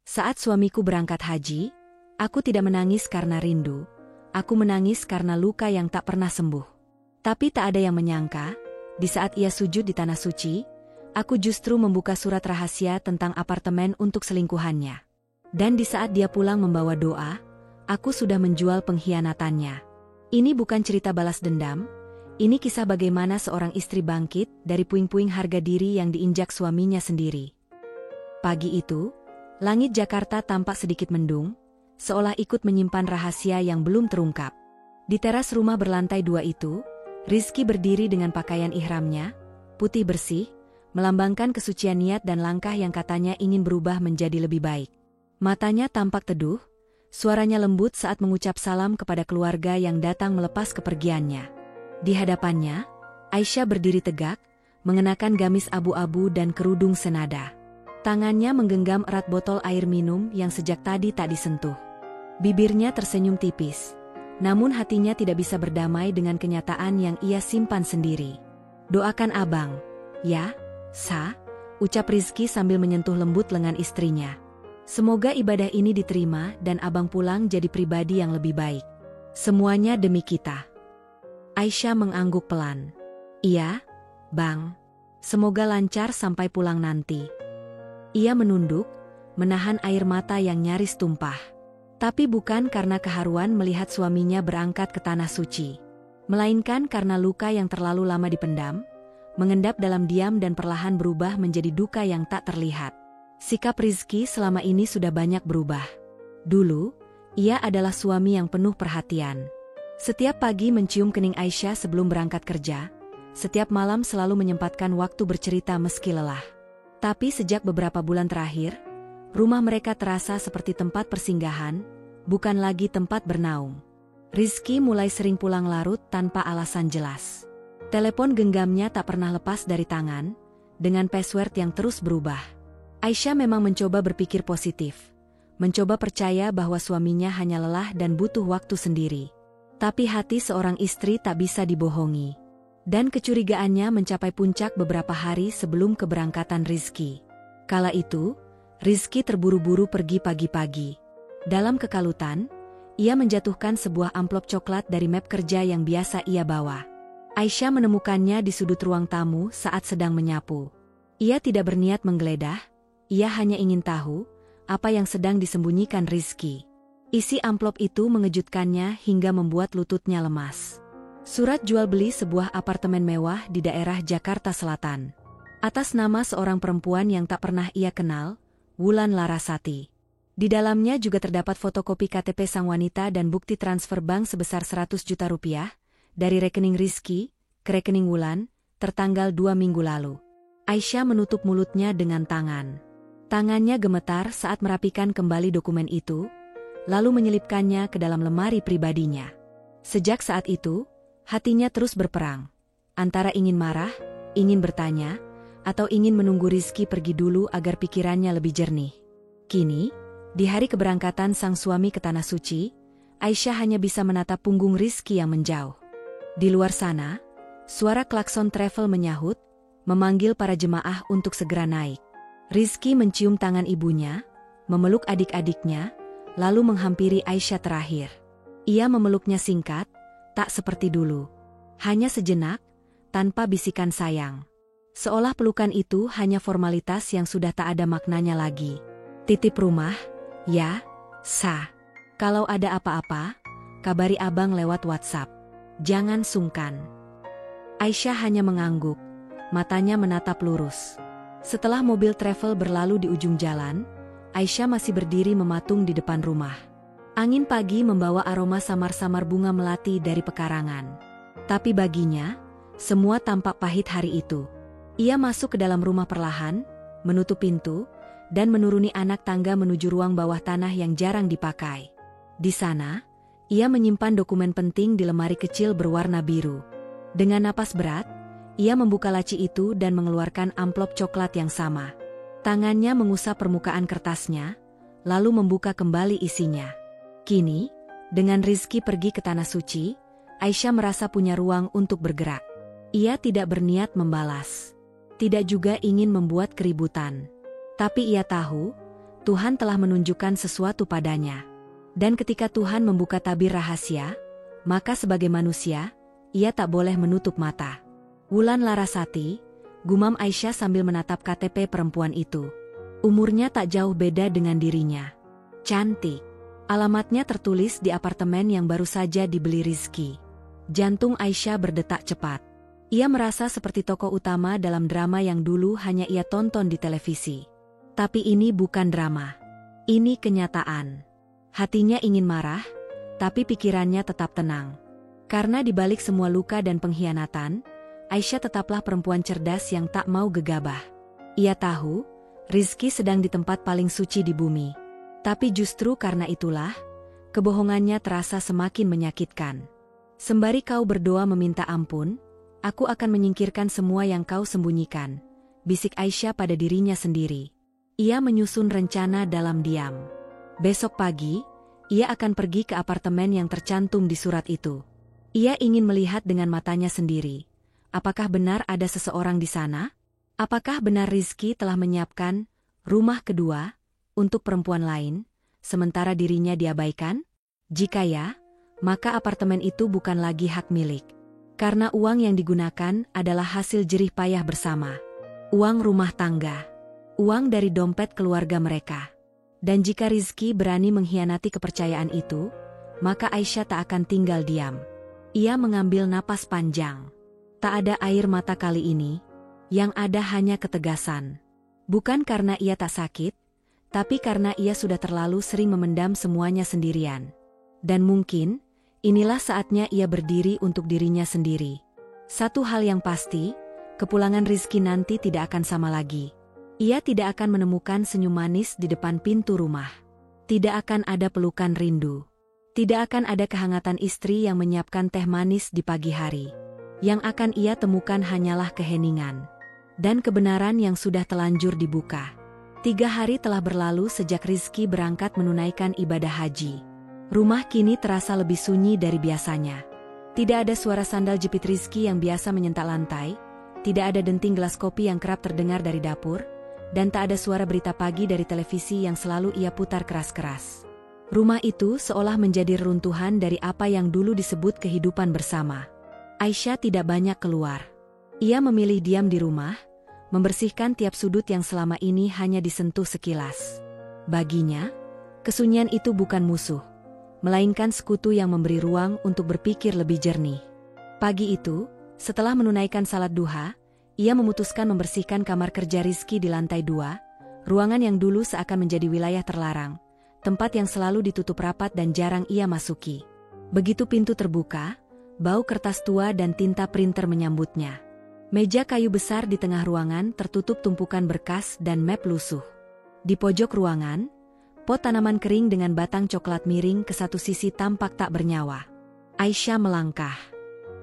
Saat suamiku berangkat haji, aku tidak menangis karena rindu, aku menangis karena luka yang tak pernah sembuh. Tapi tak ada yang menyangka, di saat ia sujud di tanah suci, aku justru membuka surat rahasia tentang apartemen untuk selingkuhannya. Dan di saat dia pulang membawa doa, aku sudah menjual pengkhianatannya. Ini bukan cerita balas dendam, ini kisah bagaimana seorang istri bangkit dari puing-puing harga diri yang diinjak suaminya sendiri. Pagi itu, langit Jakarta tampak sedikit mendung, seolah ikut menyimpan rahasia yang belum terungkap. Di teras rumah berlantai 2 itu, Rizky berdiri dengan pakaian ihramnya, putih bersih, melambangkan kesucian niat dan langkah yang katanya ingin berubah menjadi lebih baik. Matanya tampak teduh, suaranya lembut saat mengucap salam kepada keluarga yang datang melepas kepergiannya. Di hadapannya, Aisyah berdiri tegak, mengenakan gamis abu-abu dan kerudung senada. Tangannya menggenggam erat botol air minum yang sejak tadi tak disentuh. Bibirnya tersenyum tipis, namun hatinya tidak bisa berdamai dengan kenyataan yang ia simpan sendiri. "Doakan abang, ya, Sa," ucap Rizky sambil menyentuh lembut lengan istrinya. "Semoga ibadah ini diterima dan abang pulang jadi pribadi yang lebih baik. Semuanya demi kita." Aisyah mengangguk pelan. "Iya, bang. Semoga lancar sampai pulang nanti." Ia menunduk, menahan air mata yang nyaris tumpah. Tapi bukan karena keharuan melihat suaminya berangkat ke tanah suci, melainkan karena luka yang terlalu lama dipendam, mengendap dalam diam dan perlahan berubah menjadi duka yang tak terlihat. Sikap Rizky selama ini sudah banyak berubah. Dulu, ia adalah suami yang penuh perhatian. Setiap pagi mencium kening Aisyah sebelum berangkat kerja, setiap malam selalu menyempatkan waktu bercerita meski lelah. Tapi sejak beberapa bulan terakhir, rumah mereka terasa seperti tempat persinggahan, bukan lagi tempat bernaung. Rizky mulai sering pulang larut tanpa alasan jelas. Telepon genggamnya tak pernah lepas dari tangan, dengan password yang terus berubah. Aisyah memang mencoba berpikir positif, mencoba percaya bahwa suaminya hanya lelah dan butuh waktu sendiri. Tapi hati seorang istri tak bisa dibohongi. Dan kecurigaannya mencapai puncak beberapa hari sebelum keberangkatan Rizky. Kala itu, Rizky terburu-buru pergi pagi-pagi. Dalam kekalutan, ia menjatuhkan sebuah amplop coklat dari map kerja yang biasa ia bawa. Aisyah menemukannya di sudut ruang tamu saat sedang menyapu. Ia tidak berniat menggeledah, ia hanya ingin tahu apa yang sedang disembunyikan Rizky. Isi amplop itu mengejutkannya hingga membuat lututnya lemas. Surat jual beli sebuah apartemen mewah di daerah Jakarta Selatan. Atas nama seorang perempuan yang tak pernah ia kenal, Wulan Larasati. Di dalamnya juga terdapat fotokopi KTP sang wanita dan bukti transfer bank sebesar 100 juta rupiah, dari rekening Rizky ke rekening Wulan, tertanggal 2 minggu lalu. Aisyah menutup mulutnya dengan tangan. Tangannya gemetar saat merapikan kembali dokumen itu, lalu menyelipkannya ke dalam lemari pribadinya. Sejak saat itu, hatinya terus berperang, antara ingin marah, ingin bertanya, atau ingin menunggu Rizky pergi dulu agar pikirannya lebih jernih. Kini, di hari keberangkatan sang suami ke tanah suci, Aisyah hanya bisa menatap punggung Rizky yang menjauh. Di luar sana, suara klakson travel menyahut, memanggil para jemaah untuk segera naik. Rizky mencium tangan ibunya, memeluk adik-adiknya, lalu menghampiri Aisyah terakhir. Ia memeluknya singkat, tak seperti dulu. Hanya sejenak, tanpa bisikan sayang. Seolah pelukan itu hanya formalitas yang sudah tak ada maknanya lagi. "Titip rumah, ya, Sa. Kalau ada apa-apa, kabari abang lewat WhatsApp. Jangan sungkan." Aisyah hanya mengangguk, matanya menatap lurus. Setelah mobil travel berlalu di ujung jalan, Aisyah masih berdiri mematung di depan rumah. Angin pagi membawa aroma samar-samar bunga melati dari pekarangan. Tapi baginya, semua tampak pahit hari itu. Ia masuk ke dalam rumah perlahan, menutup pintu, dan menuruni anak tangga menuju ruang bawah tanah yang jarang dipakai. Di sana, ia menyimpan dokumen penting di lemari kecil berwarna biru. Dengan napas berat, ia membuka laci itu dan mengeluarkan amplop coklat yang sama. Tangannya mengusap permukaan kertasnya, lalu membuka kembali isinya. Kini, dengan Rizky pergi ke tanah suci, Aisyah merasa punya ruang untuk bergerak. Ia tidak berniat membalas. Tidak juga ingin membuat keributan. Tapi ia tahu, Tuhan telah menunjukkan sesuatu padanya. Dan ketika Tuhan membuka tabir rahasia, maka sebagai manusia, ia tak boleh menutup mata. Wulan Larasati, gumam Aisyah sambil menatap KTP perempuan itu. Umurnya tak jauh beda dengan dirinya. Cantik. Alamatnya tertulis di apartemen yang baru saja dibeli Rizky. Jantung Aisyah berdetak cepat. Ia merasa seperti tokoh utama dalam drama yang dulu hanya ia tonton di televisi. Tapi ini bukan drama. Ini kenyataan. Hatinya ingin marah, tapi pikirannya tetap tenang. Karena di balik semua luka dan pengkhianatan, Aisyah tetaplah perempuan cerdas yang tak mau gegabah. Ia tahu, Rizky sedang di tempat paling suci di bumi. Tapi justru karena itulah, kebohongannya terasa semakin menyakitkan. Sembari kau berdoa meminta ampun, aku akan menyingkirkan semua yang kau sembunyikan, bisik Aisyah pada dirinya sendiri. Ia menyusun rencana dalam diam. Besok pagi, ia akan pergi ke apartemen yang tercantum di surat itu. Ia ingin melihat dengan matanya sendiri. Apakah benar ada seseorang di sana? Apakah benar Rizky telah menyiapkan rumah kedua untuk perempuan lain, sementara dirinya diabaikan? Jika ya, maka apartemen itu bukan lagi hak milik. Karena uang yang digunakan adalah hasil jerih payah bersama. Uang rumah tangga. Uang dari dompet keluarga mereka. Dan jika Rizky berani mengkhianati kepercayaan itu, maka Aisyah tak akan tinggal diam. Ia mengambil napas panjang. Tak ada air mata kali ini, yang ada hanya ketegasan. Bukan karena ia tak sakit, tapi karena ia sudah terlalu sering memendam semuanya sendirian. Dan mungkin, inilah saatnya ia berdiri untuk dirinya sendiri. Satu hal yang pasti, kepulangan Rizky nanti tidak akan sama lagi. Ia tidak akan menemukan senyum manis di depan pintu rumah. Tidak akan ada pelukan rindu. Tidak akan ada kehangatan istri yang menyiapkan teh manis di pagi hari. Yang akan ia temukan hanyalah keheningan. Dan kebenaran yang sudah telanjur dibuka. 3 hari telah berlalu sejak Rizky berangkat menunaikan ibadah haji. Rumah kini terasa lebih sunyi dari biasanya. Tidak ada suara sandal jepit Rizky yang biasa menyentak lantai, tidak ada denting gelas kopi yang kerap terdengar dari dapur, dan tak ada suara berita pagi dari televisi yang selalu ia putar keras-keras. Rumah itu seolah menjadi reruntuhan dari apa yang dulu disebut kehidupan bersama. Aisyah tidak banyak keluar. Ia memilih diam di rumah, membersihkan tiap sudut yang selama ini hanya disentuh sekilas. Baginya, kesunyian itu bukan musuh, melainkan sekutu yang memberi ruang untuk berpikir lebih jernih. Pagi itu, setelah menunaikan salat duha, ia memutuskan membersihkan kamar kerja Rizky di lantai 2, ruangan yang dulu seakan menjadi wilayah terlarang, tempat yang selalu ditutup rapat dan jarang ia masuki. Begitu pintu terbuka, bau kertas tua dan tinta printer menyambutnya. Meja kayu besar di tengah ruangan tertutup tumpukan berkas dan map lusuh. Di pojok ruangan, pot tanaman kering dengan batang coklat miring ke satu sisi tampak tak bernyawa. Aisyah melangkah.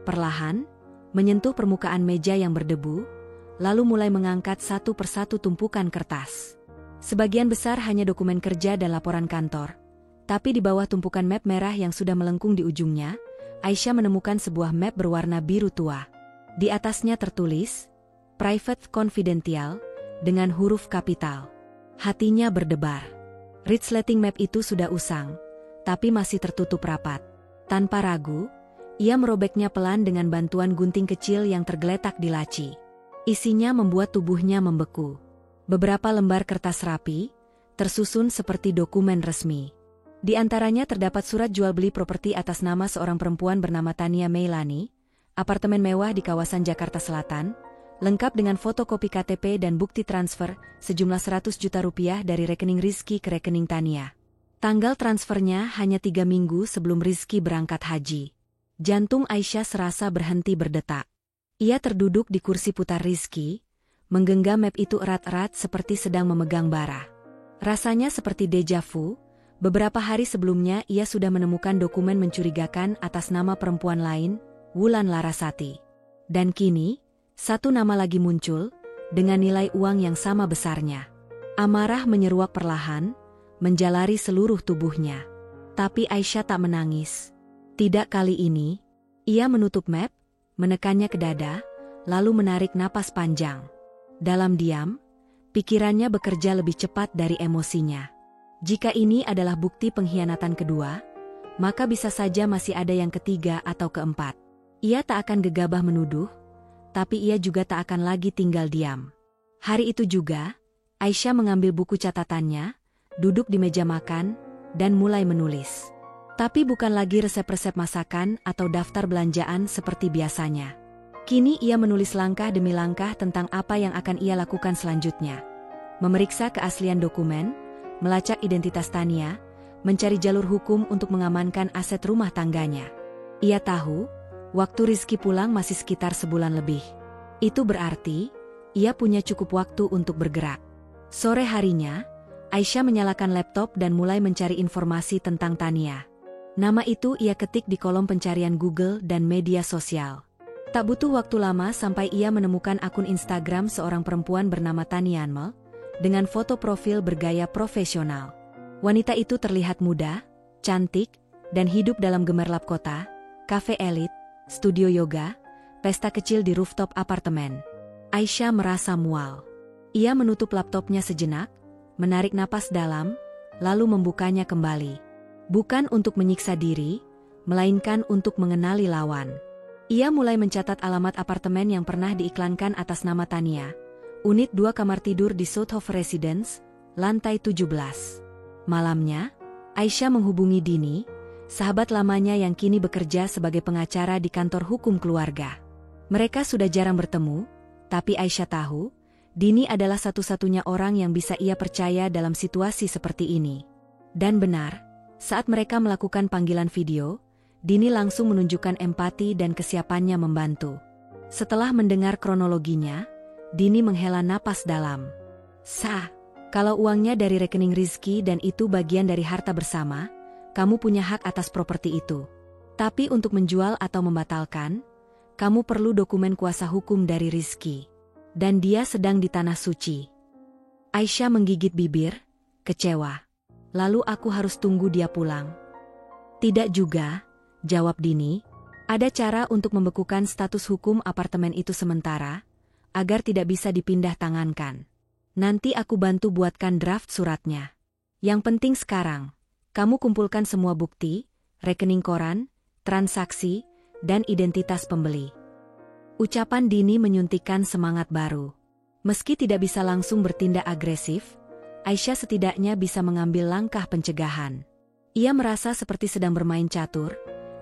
Perlahan, menyentuh permukaan meja yang berdebu, lalu mulai mengangkat satu persatu tumpukan kertas. Sebagian besar hanya dokumen kerja dan laporan kantor. Tapi di bawah tumpukan map merah yang sudah melengkung di ujungnya, Aisyah menemukan sebuah map berwarna biru tua. Di atasnya tertulis, Private Confidential, dengan huruf kapital. Hatinya berdebar. Resleting map itu sudah usang, tapi masih tertutup rapat. Tanpa ragu, ia merobeknya pelan dengan bantuan gunting kecil yang tergeletak di laci. Isinya membuat tubuhnya membeku. Beberapa lembar kertas rapi, tersusun seperti dokumen resmi. Di antaranya terdapat surat jual beli properti atas nama seorang perempuan bernama Tania Meilani, apartemen mewah di kawasan Jakarta Selatan, lengkap dengan fotokopi KTP dan bukti transfer sejumlah 100 juta rupiah dari rekening Rizky ke rekening Tania. Tanggal transfernya hanya 3 minggu sebelum Rizky berangkat haji. Jantung Aisyah serasa berhenti berdetak. Ia terduduk di kursi putar Rizky, menggenggam map itu erat-erat seperti sedang memegang bara. Rasanya seperti deja vu, beberapa hari sebelumnya ia sudah menemukan dokumen mencurigakan atas nama perempuan lain, Wulan Larasati. Dan kini, satu nama lagi muncul, dengan nilai uang yang sama besarnya. Amarah menyeruak perlahan, menjalari seluruh tubuhnya. Tapi Aisyah tak menangis. Tidak kali ini, ia menutup map, menekannya ke dada, lalu menarik napas panjang. Dalam diam, pikirannya bekerja lebih cepat dari emosinya. Jika ini adalah bukti pengkhianatan kedua, maka bisa saja masih ada yang ketiga atau keempat. Ia tak akan gegabah menuduh, tapi ia juga tak akan lagi tinggal diam. Hari itu juga, Aisyah mengambil buku catatannya, duduk di meja makan, dan mulai menulis. Tapi bukan lagi resep-resep masakan atau daftar belanjaan seperti biasanya. Kini ia menulis langkah demi langkah tentang apa yang akan ia lakukan selanjutnya. Memeriksa keaslian dokumen, melacak identitas Tania, mencari jalur hukum untuk mengamankan aset rumah tangganya. Ia tahu, waktu Rizky pulang masih sekitar sebulan lebih. Itu berarti, ia punya cukup waktu untuk bergerak. Sore harinya, Aisyah menyalakan laptop dan mulai mencari informasi tentang Tania. Nama itu ia ketik di kolom pencarian Google dan media sosial. Tak butuh waktu lama sampai ia menemukan akun Instagram seorang perempuan bernama Tania Anmel, dengan foto profil bergaya profesional. Wanita itu terlihat muda, cantik, dan hidup dalam gemerlap kota, kafe elit, studio yoga, pesta kecil di rooftop apartemen. Aisyah merasa mual. Ia menutup laptopnya sejenak, menarik napas dalam, lalu membukanya kembali. Bukan untuk menyiksa diri, melainkan untuk mengenali lawan. Ia mulai mencatat alamat apartemen yang pernah diiklankan atas nama Tania, unit 2 kamar tidur di Southof Residence, lantai 17. Malamnya, Aisyah menghubungi Dini, sahabat lamanya yang kini bekerja sebagai pengacara di kantor hukum keluarga. Mereka sudah jarang bertemu, tapi Aisyah tahu, Dini adalah satu-satunya orang yang bisa ia percaya dalam situasi seperti ini. Dan benar, saat mereka melakukan panggilan video, Dini langsung menunjukkan empati dan kesiapannya membantu. Setelah mendengar kronologinya, Dini menghela napas dalam. Sah, kalau uangnya dari rekening Rizky dan itu bagian dari harta bersama, kamu punya hak atas properti itu. Tapi untuk menjual atau membatalkan, kamu perlu dokumen kuasa hukum dari Rizky. Dan dia sedang di Tanah Suci. Aisyah menggigit bibir, kecewa. Lalu aku harus tunggu dia pulang. Tidak juga, jawab Dini. Ada cara untuk membekukan status hukum apartemen itu sementara, agar tidak bisa dipindah tangankan. Nanti aku bantu buatkan draft suratnya. Yang penting sekarang, kamu kumpulkan semua bukti, rekening koran, transaksi, dan identitas pembeli. Ucapan Dini menyuntikkan semangat baru. Meski tidak bisa langsung bertindak agresif, Aisyah setidaknya bisa mengambil langkah pencegahan. Ia merasa seperti sedang bermain catur,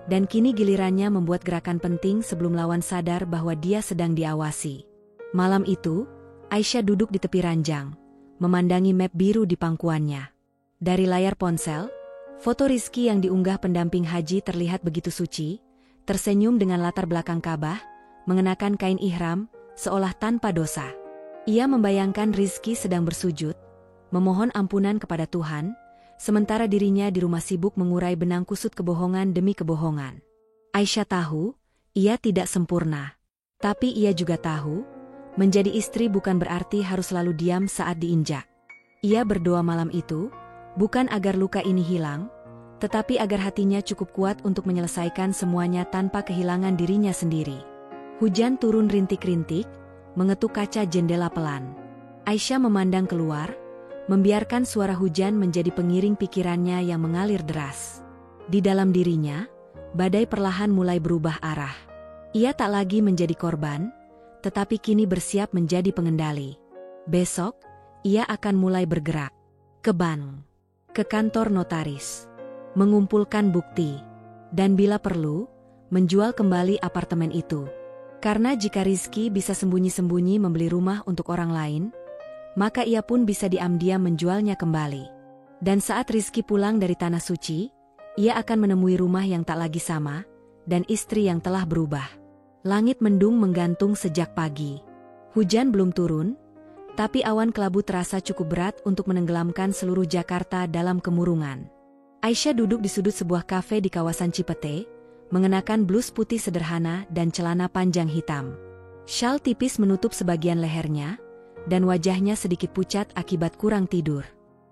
dan kini gilirannya membuat gerakan penting sebelum lawan sadar bahwa dia sedang diawasi. Malam itu, Aisyah duduk di tepi ranjang, memandangi map biru di pangkuannya. Dari layar ponsel, foto Rizky yang diunggah pendamping haji terlihat begitu suci, tersenyum dengan latar belakang Ka'bah, mengenakan kain ihram, seolah tanpa dosa. Ia membayangkan Rizky sedang bersujud, memohon ampunan kepada Tuhan, sementara dirinya di rumah sibuk mengurai benang kusut kebohongan demi kebohongan. Aisyah tahu, ia tidak sempurna. Tapi ia juga tahu, menjadi istri bukan berarti harus selalu diam saat diinjak. Ia berdoa malam itu, bukan agar luka ini hilang, tetapi agar hatinya cukup kuat untuk menyelesaikan semuanya tanpa kehilangan dirinya sendiri. Hujan turun rintik-rintik, mengetuk kaca jendela pelan. Aisyah memandang keluar, membiarkan suara hujan menjadi pengiring pikirannya yang mengalir deras. Di dalam dirinya, badai perlahan mulai berubah arah. Ia tak lagi menjadi korban, tetapi kini bersiap menjadi pengendali. Besok, ia akan mulai bergerak. Ke bank, ke kantor notaris, mengumpulkan bukti, dan bila perlu, menjual kembali apartemen itu. Karena jika Rizky bisa sembunyi-sembunyi membeli rumah untuk orang lain, maka ia pun bisa diam-diam menjualnya kembali. Dan saat Rizky pulang dari Tanah Suci, ia akan menemui rumah yang tak lagi sama, dan istri yang telah berubah. Langit mendung menggantung sejak pagi. Hujan belum turun, tapi awan kelabu terasa cukup berat untuk menenggelamkan seluruh Jakarta dalam kemurungan. Aisyah duduk di sudut sebuah kafe di kawasan Cipete, mengenakan blus putih sederhana dan celana panjang hitam. Syal tipis menutup sebagian lehernya, dan wajahnya sedikit pucat akibat kurang tidur.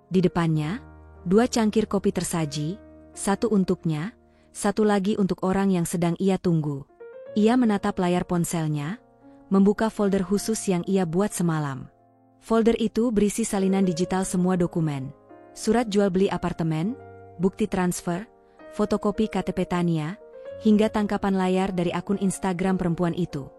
Di depannya, 2 cangkir kopi tersaji, satu untuknya, satu lagi untuk orang yang sedang ia tunggu. Ia menatap layar ponselnya, membuka folder khusus yang ia buat semalam. Folder itu berisi salinan digital semua dokumen, surat jual beli apartemen, bukti transfer, fotokopi KTP Tania, hingga tangkapan layar dari akun Instagram perempuan itu.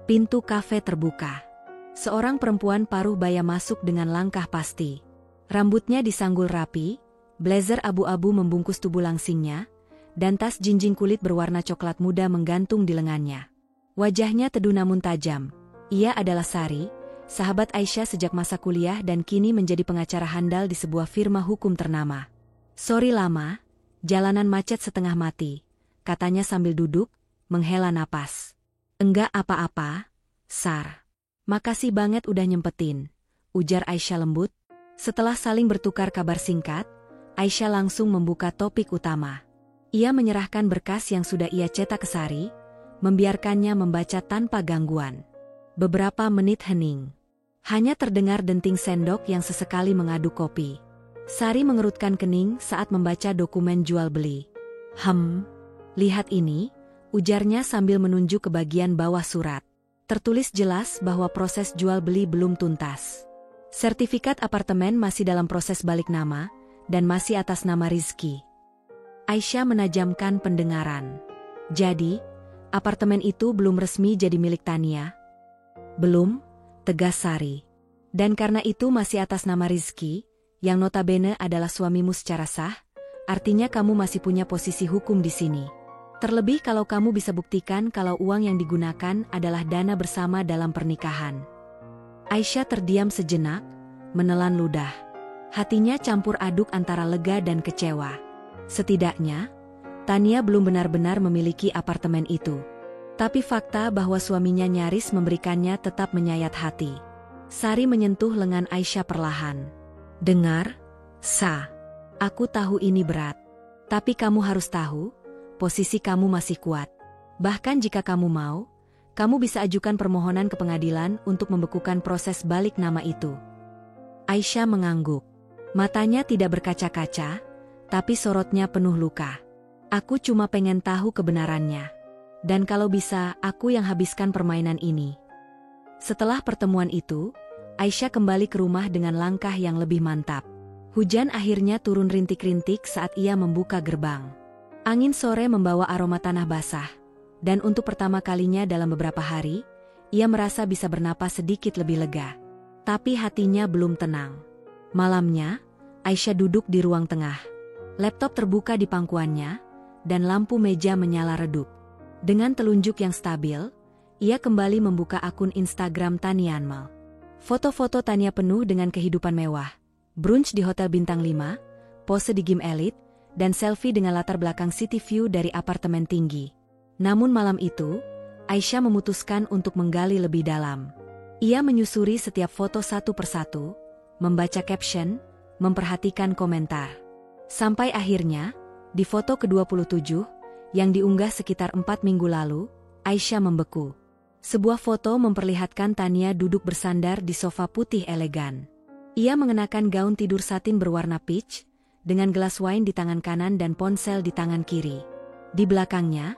Pintu kafe terbuka. Seorang perempuan paruh baya masuk dengan langkah pasti. Rambutnya disanggul rapi, blazer abu-abu membungkus tubuh langsingnya, dan tas jinjing kulit berwarna coklat muda menggantung di lengannya. Wajahnya teduh namun tajam. Ia adalah Sari, sahabat Aisyah sejak masa kuliah dan kini menjadi pengacara handal di sebuah firma hukum ternama. "Sorry lama, jalanan macet setengah mati," katanya sambil duduk, menghela napas. "Enggak apa-apa, Sar. Makasih banget udah nyempetin," ujar Aisyah lembut. Setelah saling bertukar kabar singkat, Aisyah langsung membuka topik utama. Ia menyerahkan berkas yang sudah ia cetak ke Sari, membiarkannya membaca tanpa gangguan. Beberapa menit hening. Hanya terdengar denting sendok yang sesekali mengaduk kopi. Sari mengerutkan kening saat membaca dokumen jual beli. Lihat ini," ujarnya sambil menunjuk ke bagian bawah surat. Tertulis jelas bahwa proses jual beli belum tuntas. Sertifikat apartemen masih dalam proses balik nama, dan masih atas nama Rizky. Aisyah menajamkan pendengaran. "Jadi, apartemen itu belum resmi jadi milik Tania?" "Belum," tegas Sari. "Dan karena itu masih atas nama Rizky, yang notabene adalah suamimu secara sah, artinya kamu masih punya posisi hukum di sini. Terlebih kalau kamu bisa buktikan kalau uang yang digunakan adalah dana bersama dalam pernikahan." Aisyah terdiam sejenak, menelan ludah. Hatinya campur aduk antara lega dan kecewa. Setidaknya, Tania belum benar-benar memiliki apartemen itu. Tapi fakta bahwa suaminya nyaris memberikannya tetap menyayat hati. Sari menyentuh lengan Aisyah perlahan. "Dengar, Sa. Aku tahu ini berat. Tapi kamu harus tahu, posisi kamu masih kuat. Bahkan jika kamu mau, kamu bisa ajukan permohonan ke pengadilan untuk membekukan proses balik nama itu." Aisyah mengangguk. Matanya tidak berkaca-kaca, tapi sorotnya penuh luka. "Aku cuma pengen tahu kebenarannya. Dan kalau bisa, aku yang habiskan permainan ini." Setelah pertemuan itu, Aisyah kembali ke rumah dengan langkah yang lebih mantap. Hujan akhirnya turun rintik-rintik saat ia membuka gerbang. Angin sore membawa aroma tanah basah. Dan untuk pertama kalinya dalam beberapa hari, ia merasa bisa bernapas sedikit lebih lega. Tapi hatinya belum tenang. Malamnya, Aisyah duduk di ruang tengah. Laptop terbuka di pangkuannya, dan lampu meja menyala redup. Dengan telunjuk yang stabil, ia kembali membuka akun Instagram Tania Anmal. Foto-foto Tania penuh dengan kehidupan mewah. Brunch di hotel bintang 5, pose di gym elit, dan selfie dengan latar belakang city view dari apartemen tinggi. Namun malam itu, Aisyah memutuskan untuk menggali lebih dalam. Ia menyusuri setiap foto satu persatu, membaca caption, memperhatikan komentar. Sampai akhirnya, di foto ke-27, yang diunggah sekitar 4 minggu lalu, Aisyah membeku. Sebuah foto memperlihatkan Tania duduk bersandar di sofa putih elegan. Ia mengenakan gaun tidur satin berwarna peach, dengan gelas wine di tangan kanan dan ponsel di tangan kiri. Di belakangnya,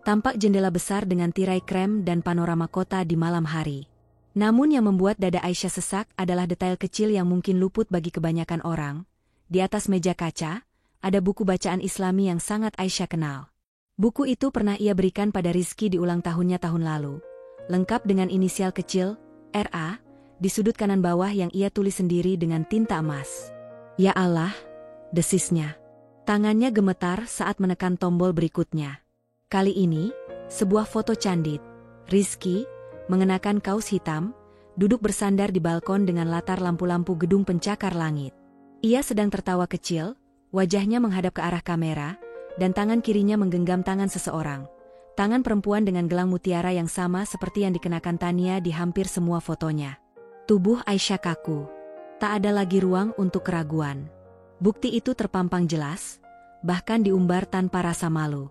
tampak jendela besar dengan tirai krem dan panorama kota di malam hari. Namun yang membuat dada Aisyah sesak adalah detail kecil yang mungkin luput bagi kebanyakan orang. Di atas meja kaca, ada buku bacaan Islami yang sangat Aisyah kenal. Buku itu pernah ia berikan pada Rizky di ulang tahunnya tahun lalu. Lengkap dengan inisial kecil, RA, di sudut kanan bawah yang ia tulis sendiri dengan tinta emas. "Ya Allah," desisnya. Tangannya gemetar saat menekan tombol berikutnya. Kali ini, sebuah foto candid. Rizky, mengenakan kaos hitam, duduk bersandar di balkon dengan latar lampu-lampu gedung pencakar langit. Ia sedang tertawa kecil, wajahnya menghadap ke arah kamera, dan tangan kirinya menggenggam tangan seseorang. Tangan perempuan dengan gelang mutiara yang sama seperti yang dikenakan Tania di hampir semua fotonya. Tubuh Aisyah kaku. Tak ada lagi ruang untuk keraguan. Bukti itu terpampang jelas, bahkan diumbar tanpa rasa malu.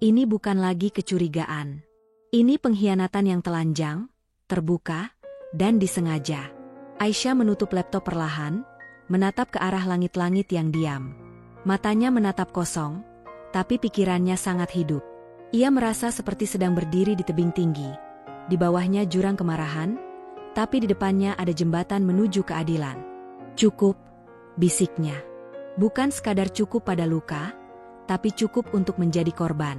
Ini bukan lagi kecurigaan. Ini pengkhianatan yang telanjang, terbuka, dan disengaja. Aisyah menutup laptop perlahan, menatap ke arah langit-langit yang diam. Matanya menatap kosong, tapi pikirannya sangat hidup. Ia merasa seperti sedang berdiri di tebing tinggi. Di bawahnya jurang kemarahan, tapi di depannya ada jembatan menuju keadilan. "Cukup," bisiknya. Bukan sekadar cukup pada luka, tapi cukup untuk menjadi korban.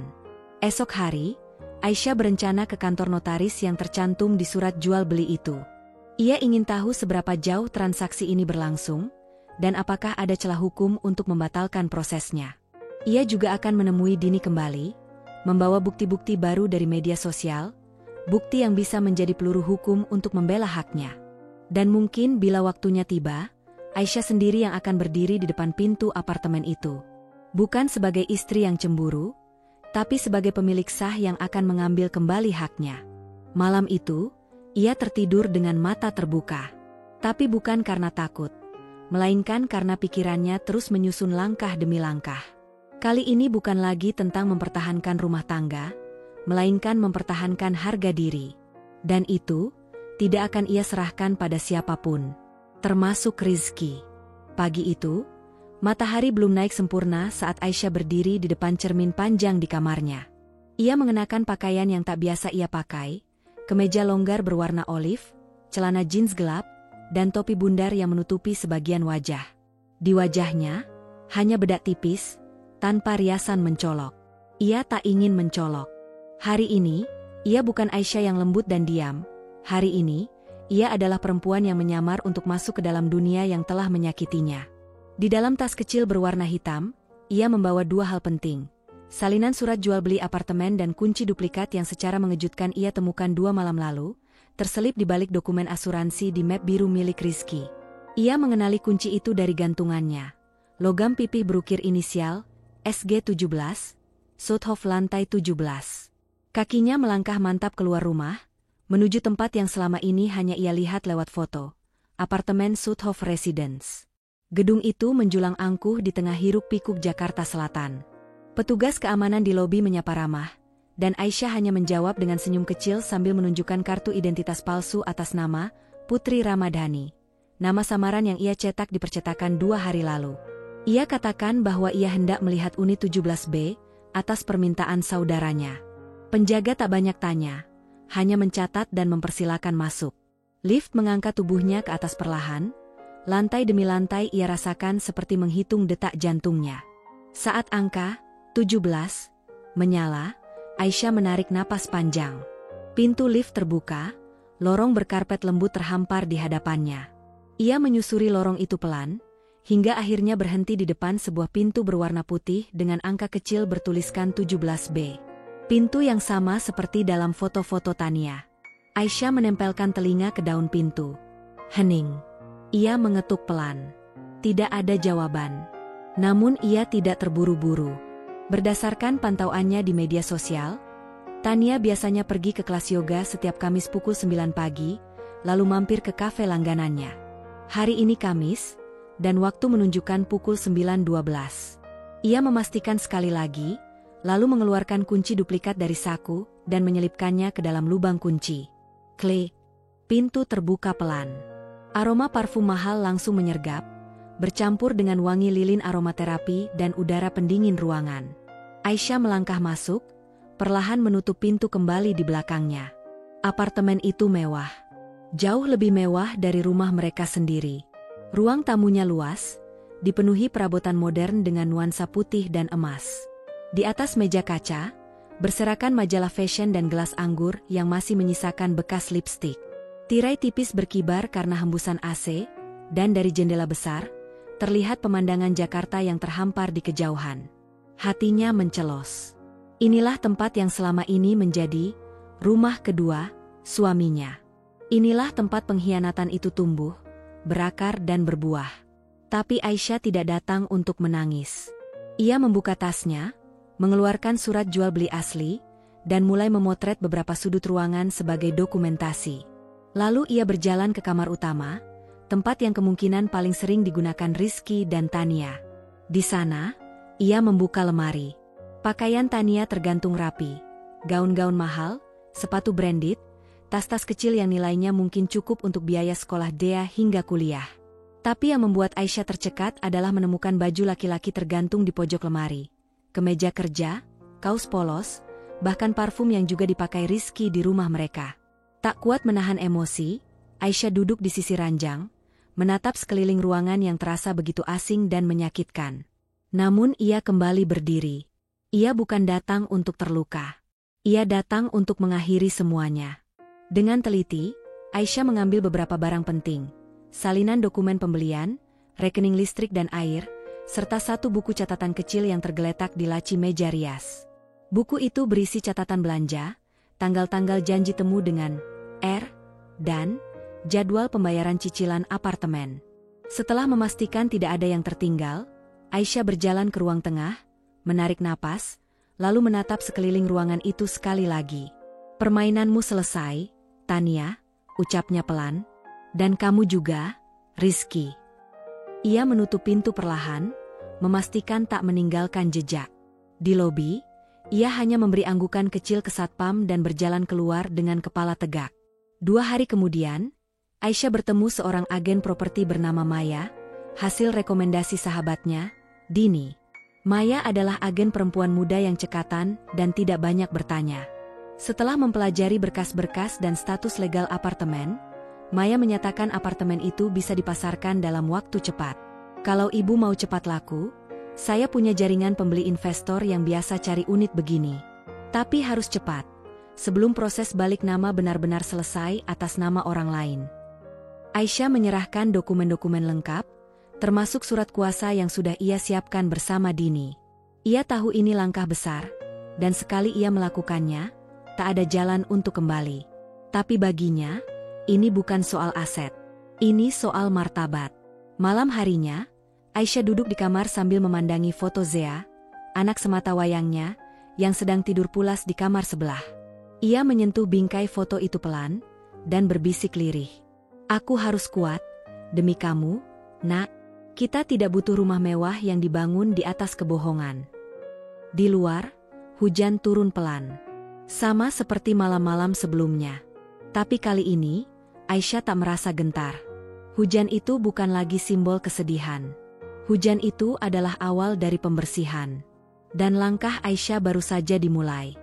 Esok hari, Aisyah berencana ke kantor notaris yang tercantum di surat jual beli itu. Ia ingin tahu seberapa jauh transaksi ini berlangsung, dan apakah ada celah hukum untuk membatalkan prosesnya. Ia juga akan menemui Dini kembali, membawa bukti-bukti baru dari media sosial, bukti yang bisa menjadi peluru hukum untuk membela haknya. Dan mungkin bila waktunya tiba, Aisyah sendiri yang akan berdiri di depan pintu apartemen itu. Bukan sebagai istri yang cemburu, tapi sebagai pemilik sah yang akan mengambil kembali haknya. Malam itu, ia tertidur dengan mata terbuka. Tapi bukan karena takut, melainkan karena pikirannya terus menyusun langkah demi langkah. Kali ini bukan lagi tentang mempertahankan rumah tangga, melainkan mempertahankan harga diri. Dan itu tidak akan ia serahkan pada siapapun, termasuk Rizky. Pagi itu, matahari belum naik sempurna saat Aisyah berdiri di depan cermin panjang di kamarnya. Ia mengenakan pakaian yang tak biasa ia pakai, kemeja longgar berwarna olive, celana jeans gelap, dan topi bundar yang menutupi sebagian wajah. Di wajahnya, hanya bedak tipis, tanpa riasan mencolok. Ia tak ingin mencolok. Hari ini, ia bukan Aisyah yang lembut dan diam. Hari ini, ia adalah perempuan yang menyamar untuk masuk ke dalam dunia yang telah menyakitinya. Di dalam tas kecil berwarna hitam, ia membawa dua hal penting. Salinan surat jual beli apartemen dan kunci duplikat yang secara mengejutkan ia temukan 2 malam lalu, terselip di balik dokumen asuransi di map biru milik Rizky. Ia mengenali kunci itu dari gantungannya. Logam pipih berukir inisial, SG17, Soothof lantai 17. Kakinya melangkah mantap keluar rumah, menuju tempat yang selama ini hanya ia lihat lewat foto, apartemen Soothof Residence. Gedung itu menjulang angkuh di tengah hiruk-pikuk Jakarta Selatan. Petugas keamanan di lobi menyapa ramah, dan Aisyah hanya menjawab dengan senyum kecil sambil menunjukkan kartu identitas palsu atas nama Putri Ramadhani, nama samaran yang ia cetak di percetakan 2 hari lalu. Ia katakan bahwa ia hendak melihat unit 17B atas permintaan saudaranya. Penjaga tak banyak tanya, hanya mencatat dan mempersilakan masuk. Lift mengangkat tubuhnya ke atas perlahan, lantai demi lantai ia rasakan seperti menghitung detak jantungnya. Saat angka 17 menyala, Aisyah menarik napas panjang. Pintu lift terbuka, lorong berkarpet lembut terhampar di hadapannya. Ia menyusuri lorong itu pelan, hingga akhirnya berhenti di depan sebuah pintu berwarna putih dengan angka kecil bertuliskan 17B. Pintu yang sama seperti dalam foto-foto Tania. Aisyah menempelkan telinga ke daun pintu. Hening. Ia mengetuk pelan. Tidak ada jawaban. Namun ia tidak terburu-buru. Berdasarkan pantauannya di media sosial, Tania biasanya pergi ke kelas yoga setiap Kamis pukul 9 pagi, lalu mampir ke kafe langganannya. Hari ini Kamis, dan waktu menunjukkan pukul 9.12. Ia memastikan sekali lagi, lalu mengeluarkan kunci duplikat dari saku dan menyelipkannya ke dalam lubang kunci. Klik. Pintu terbuka pelan. Aroma parfum mahal langsung menyergap, bercampur dengan wangi lilin aromaterapi dan udara pendingin ruangan. Aisyah melangkah masuk, perlahan menutup pintu kembali di belakangnya. Apartemen itu mewah. Jauh lebih mewah dari rumah mereka sendiri. Ruang tamunya luas, dipenuhi perabotan modern dengan nuansa putih dan emas. Di atas meja kaca, berserakan majalah fashion dan gelas anggur yang masih menyisakan bekas lipstik. Tirai tipis berkibar karena hembusan AC, dan dari jendela besar, terlihat pemandangan Jakarta yang terhampar di kejauhan. Hatinya mencelos. Inilah tempat yang selama ini menjadi rumah kedua suaminya. Inilah tempat pengkhianatan itu tumbuh, berakar dan berbuah. Tapi Aisyah tidak datang untuk menangis. Ia membuka tasnya, mengeluarkan surat jual beli asli, dan mulai memotret beberapa sudut ruangan sebagai dokumentasi. Lalu ia berjalan ke kamar utama, tempat yang kemungkinan paling sering digunakan Rizky dan Tania. Di sana, ia membuka lemari. Pakaian Tania tergantung rapi. Gaun-gaun mahal, sepatu branded, tas-tas kecil yang nilainya mungkin cukup untuk biaya sekolah Dea hingga kuliah. Tapi yang membuat Aisyah tercekat adalah menemukan baju laki-laki tergantung di pojok lemari. Kemeja kerja, kaos polos, bahkan parfum yang juga dipakai Rizky di rumah mereka. Tak kuat menahan emosi, Aisyah duduk di sisi ranjang, menatap sekeliling ruangan yang terasa begitu asing dan menyakitkan. Namun ia kembali berdiri. Ia bukan datang untuk terluka. Ia datang untuk mengakhiri semuanya. Dengan teliti, Aisyah mengambil beberapa barang penting. Salinan dokumen pembelian, rekening listrik dan air, serta satu buku catatan kecil yang tergeletak di laci meja rias. Buku itu berisi catatan belanja, tanggal-tanggal janji temu dengan R, dan jadwal pembayaran cicilan apartemen. Setelah memastikan tidak ada yang tertinggal, Aisyah berjalan ke ruang tengah, menarik napas, lalu menatap sekeliling ruangan itu sekali lagi. "Permainanmu selesai, Tania," ucapnya pelan. "Dan kamu juga, Rizky." Ia menutup pintu perlahan, memastikan tak meninggalkan jejak. Di lobi, ia hanya memberi anggukan kecil ke satpam dan berjalan keluar dengan kepala tegak. 2 hari kemudian, Aisyah bertemu seorang agen properti bernama Maya, hasil rekomendasi sahabatnya, Dini. Maya adalah agen perempuan muda yang cekatan dan tidak banyak bertanya. Setelah mempelajari berkas-berkas dan status legal apartemen, Maya menyatakan apartemen itu bisa dipasarkan dalam waktu cepat. "Kalau ibu mau cepat laku, saya punya jaringan pembeli investor yang biasa cari unit begini. Tapi harus cepat, sebelum proses balik nama benar-benar selesai atas nama orang lain." Aisyah menyerahkan dokumen-dokumen lengkap, termasuk surat kuasa yang sudah ia siapkan bersama Dini. Ia tahu ini langkah besar, dan sekali ia melakukannya, tak ada jalan untuk kembali. Tapi baginya, ini bukan soal aset. Ini soal martabat. Malam harinya, Aisyah duduk di kamar sambil memandangi foto Zea, anak sematawayangnya, yang sedang tidur pulas di kamar sebelah. Ia menyentuh bingkai foto itu pelan, dan berbisik lirih. "Aku harus kuat, demi kamu, Nak. Kita tidak butuh rumah mewah yang dibangun di atas kebohongan." Di luar, hujan turun pelan. Sama seperti malam-malam sebelumnya. Tapi kali ini, Aisyah tak merasa gentar. Hujan itu bukan lagi simbol kesedihan. Hujan itu adalah awal dari pembersihan. Dan langkah Aisyah baru saja dimulai.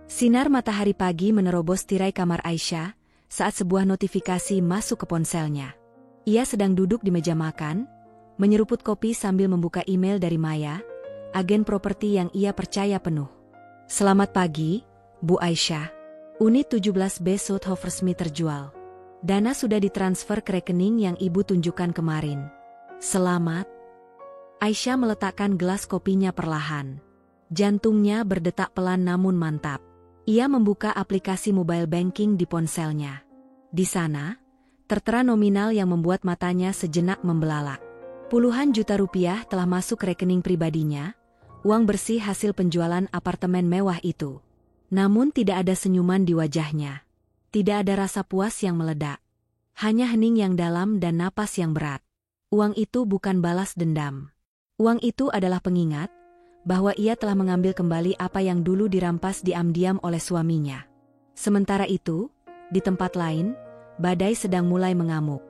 Sinar matahari pagi menerobos tirai kamar Aisyah saat sebuah notifikasi masuk ke ponselnya. Ia sedang duduk di meja makan, menyeruput kopi sambil membuka email dari Maya, agen properti yang ia percaya penuh. "Selamat pagi, Bu Aisyah. Unit 17B Southof resmi terjual. Dana sudah ditransfer ke rekening yang ibu tunjukkan kemarin." "Selamat." Aisyah meletakkan gelas kopinya perlahan. Jantungnya berdetak pelan namun mantap. Ia membuka aplikasi mobile banking di ponselnya. Di sana, tertera nominal yang membuat matanya sejenak membelalak. Puluhan juta rupiah telah masuk ke rekening pribadinya, uang bersih hasil penjualan apartemen mewah itu. Namun tidak ada senyuman di wajahnya. Tidak ada rasa puas yang meledak. Hanya hening yang dalam dan napas yang berat. Uang itu bukan balas dendam. Uang itu adalah pengingat bahwa ia telah mengambil kembali apa yang dulu dirampas diam-diam oleh suaminya. Sementara itu, di tempat lain, badai sedang mulai mengamuk.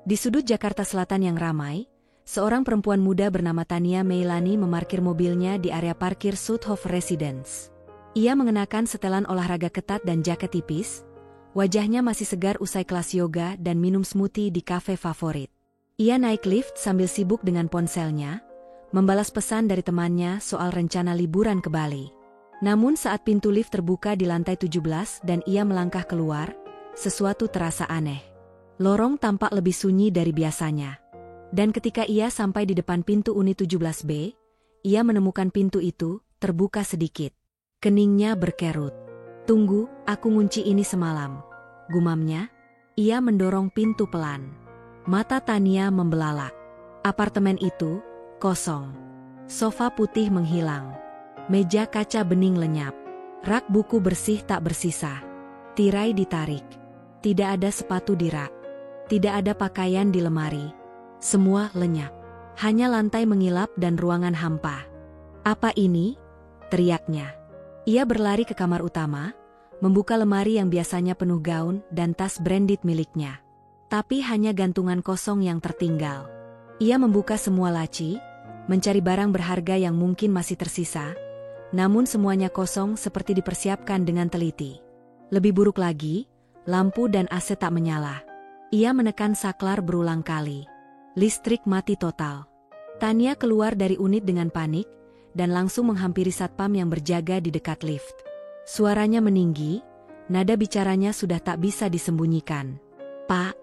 Di sudut Jakarta Selatan yang ramai, seorang perempuan muda bernama Tania Meilani memarkir mobilnya di area parkir Southof Residence. Ia mengenakan setelan olahraga ketat dan jaket tipis. Wajahnya masih segar usai kelas yoga dan minum smoothie di kafe favorit. Ia naik lift sambil sibuk dengan ponselnya, membalas pesan dari temannya soal rencana liburan ke Bali. Namun saat pintu lift terbuka di lantai 17 dan ia melangkah keluar, sesuatu terasa aneh. Lorong tampak lebih sunyi dari biasanya. Dan ketika ia sampai di depan pintu unit 17B, ia menemukan pintu itu terbuka sedikit. Keningnya berkerut. "Tunggu, aku ngunci ini semalam," gumamnya. Ia mendorong pintu pelan. Mata Tania membelalak. Apartemen itu kosong. Sofa putih menghilang. Meja kaca bening lenyap. Rak buku bersih tak bersisa. Tirai ditarik. Tidak ada sepatu di rak. Tidak ada pakaian di lemari. Semua lenyap. Hanya lantai mengilap dan ruangan hampa. "Apa ini?" teriaknya. Ia berlari ke kamar utama, membuka lemari yang biasanya penuh gaun dan tas branded miliknya. Tapi hanya gantungan kosong yang tertinggal. Ia membuka semua laci, mencari barang berharga yang mungkin masih tersisa, namun semuanya kosong seperti dipersiapkan dengan teliti. Lebih buruk lagi, lampu dan AC tak menyala. Ia menekan saklar berulang kali. Listrik mati total. Tania keluar dari unit dengan panik dan langsung menghampiri satpam yang berjaga di dekat lift. Suaranya meninggi, nada bicaranya sudah tak bisa disembunyikan. "Pak,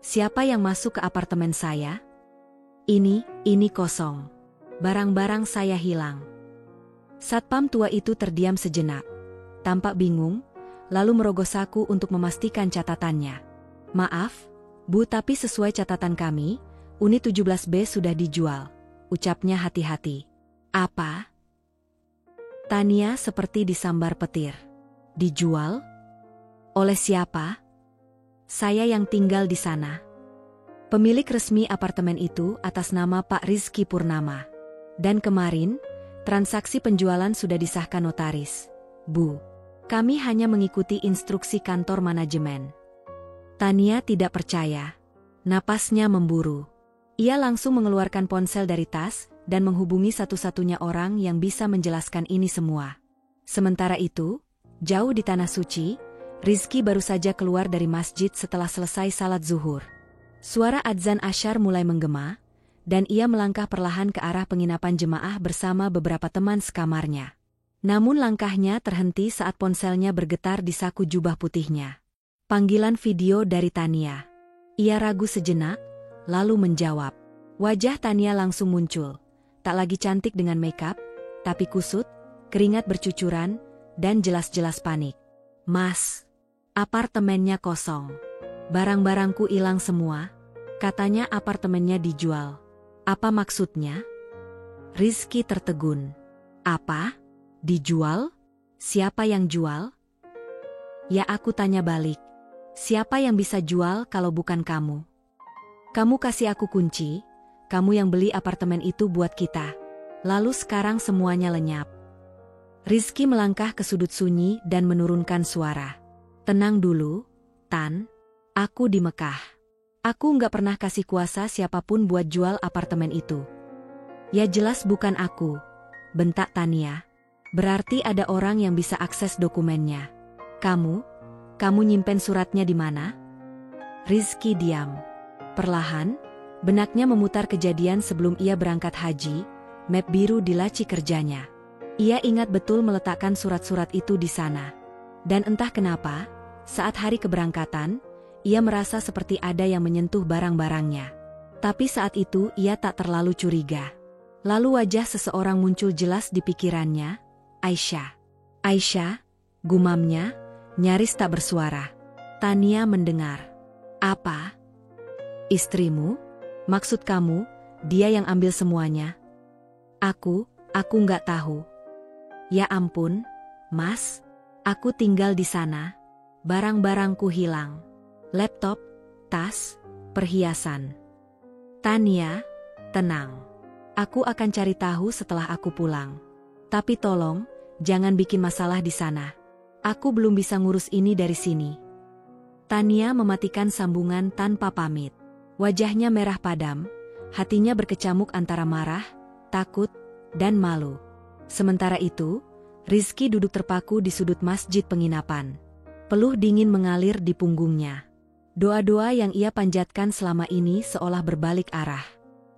siapa yang masuk ke apartemen saya? Ini kosong. Barang-barang saya hilang." Satpam tua itu terdiam sejenak, tampak bingung, lalu merogoh saku untuk memastikan catatannya. "Maaf, Bu, tapi sesuai catatan kami, unit 17B sudah dijual," ucapnya hati-hati. "Apa?" Tania seperti disambar petir. "Dijual? Oleh siapa?" "Saya yang tinggal di sana." Pemilik resmi apartemen itu atas nama Pak Rizky Purnama. Dan kemarin, transaksi penjualan sudah disahkan notaris. "Bu, kami hanya mengikuti instruksi kantor manajemen." Tania tidak percaya. Napasnya memburu. Ia langsung mengeluarkan ponsel dari tas dan menghubungi satu-satunya orang yang bisa menjelaskan ini semua. Sementara itu, jauh di Tanah Suci, Rizky baru saja keluar dari masjid setelah selesai salat zuhur. Suara adzan asyar mulai menggema, dan ia melangkah perlahan ke arah penginapan jemaah bersama beberapa teman sekamarnya. Namun langkahnya terhenti saat ponselnya bergetar di saku jubah putihnya. Panggilan video dari Tania. Ia ragu sejenak, lalu menjawab. Wajah Tania langsung muncul. Tak lagi cantik dengan makeup, tapi kusut, keringat bercucuran, dan jelas-jelas panik. "Mas, apartemennya kosong. Barang-barangku hilang semua. Katanya apartemennya dijual. Apa maksudnya?" Rizky tertegun. "Apa? Dijual? Siapa yang jual?" "Ya, aku tanya balik. Siapa yang bisa jual kalau bukan kamu? Kamu kasih aku kunci, kamu yang beli apartemen itu buat kita. Lalu sekarang semuanya lenyap." Rizky melangkah ke sudut sunyi dan menurunkan suara. "Tenang dulu, Tan. Aku di Mekah. Aku nggak pernah kasih kuasa siapapun buat jual apartemen itu." "Ya jelas bukan aku," bentak Tania. "Berarti ada orang yang bisa akses dokumennya. Kamu nyimpen suratnya di mana?" Rizky diam. Perlahan, benaknya memutar kejadian sebelum ia berangkat haji, map biru di laci kerjanya. Ia ingat betul meletakkan surat-surat itu di sana. Dan entah kenapa, saat hari keberangkatan, ia merasa seperti ada yang menyentuh barang-barangnya. Tapi saat itu ia tak terlalu curiga. Lalu wajah seseorang muncul jelas di pikirannya, Aisyah. "Aisyah," gumamnya, nyaris tak bersuara. Tania mendengar. "Apa? Istrimu? Maksud kamu, dia yang ambil semuanya?" Aku nggak tahu." "Ya ampun, Mas. Aku tinggal di sana. Barang-barangku hilang. Laptop, tas, perhiasan." "Tania, tenang. Aku akan cari tahu setelah aku pulang. Tapi tolong, jangan bikin masalah di sana. Aku belum bisa ngurus ini dari sini." Tania mematikan sambungan tanpa pamit. Wajahnya merah padam, hatinya berkecamuk antara marah, takut, dan malu. Sementara itu, Rizky duduk terpaku di sudut masjid penginapan. Peluh dingin mengalir di punggungnya. Doa-doa yang ia panjatkan selama ini seolah berbalik arah.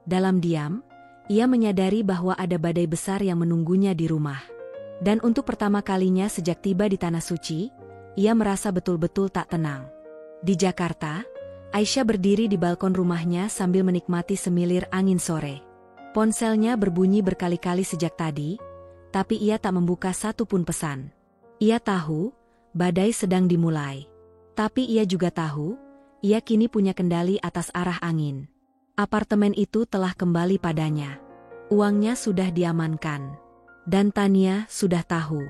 Dalam diam, ia menyadari bahwa ada badai besar yang menunggunya di rumah. Dan untuk pertama kalinya sejak tiba di Tanah Suci, ia merasa betul-betul tak tenang. Di Jakarta, Aisyah berdiri di balkon rumahnya sambil menikmati semilir angin sore. Ponselnya berbunyi berkali-kali sejak tadi, tapi ia tak membuka satu pun pesan. Ia tahu, badai sedang dimulai. Tapi ia juga tahu, ia kini punya kendali atas arah angin. Apartemen itu telah kembali padanya. Uangnya sudah diamankan. Dan Tania sudah tahu.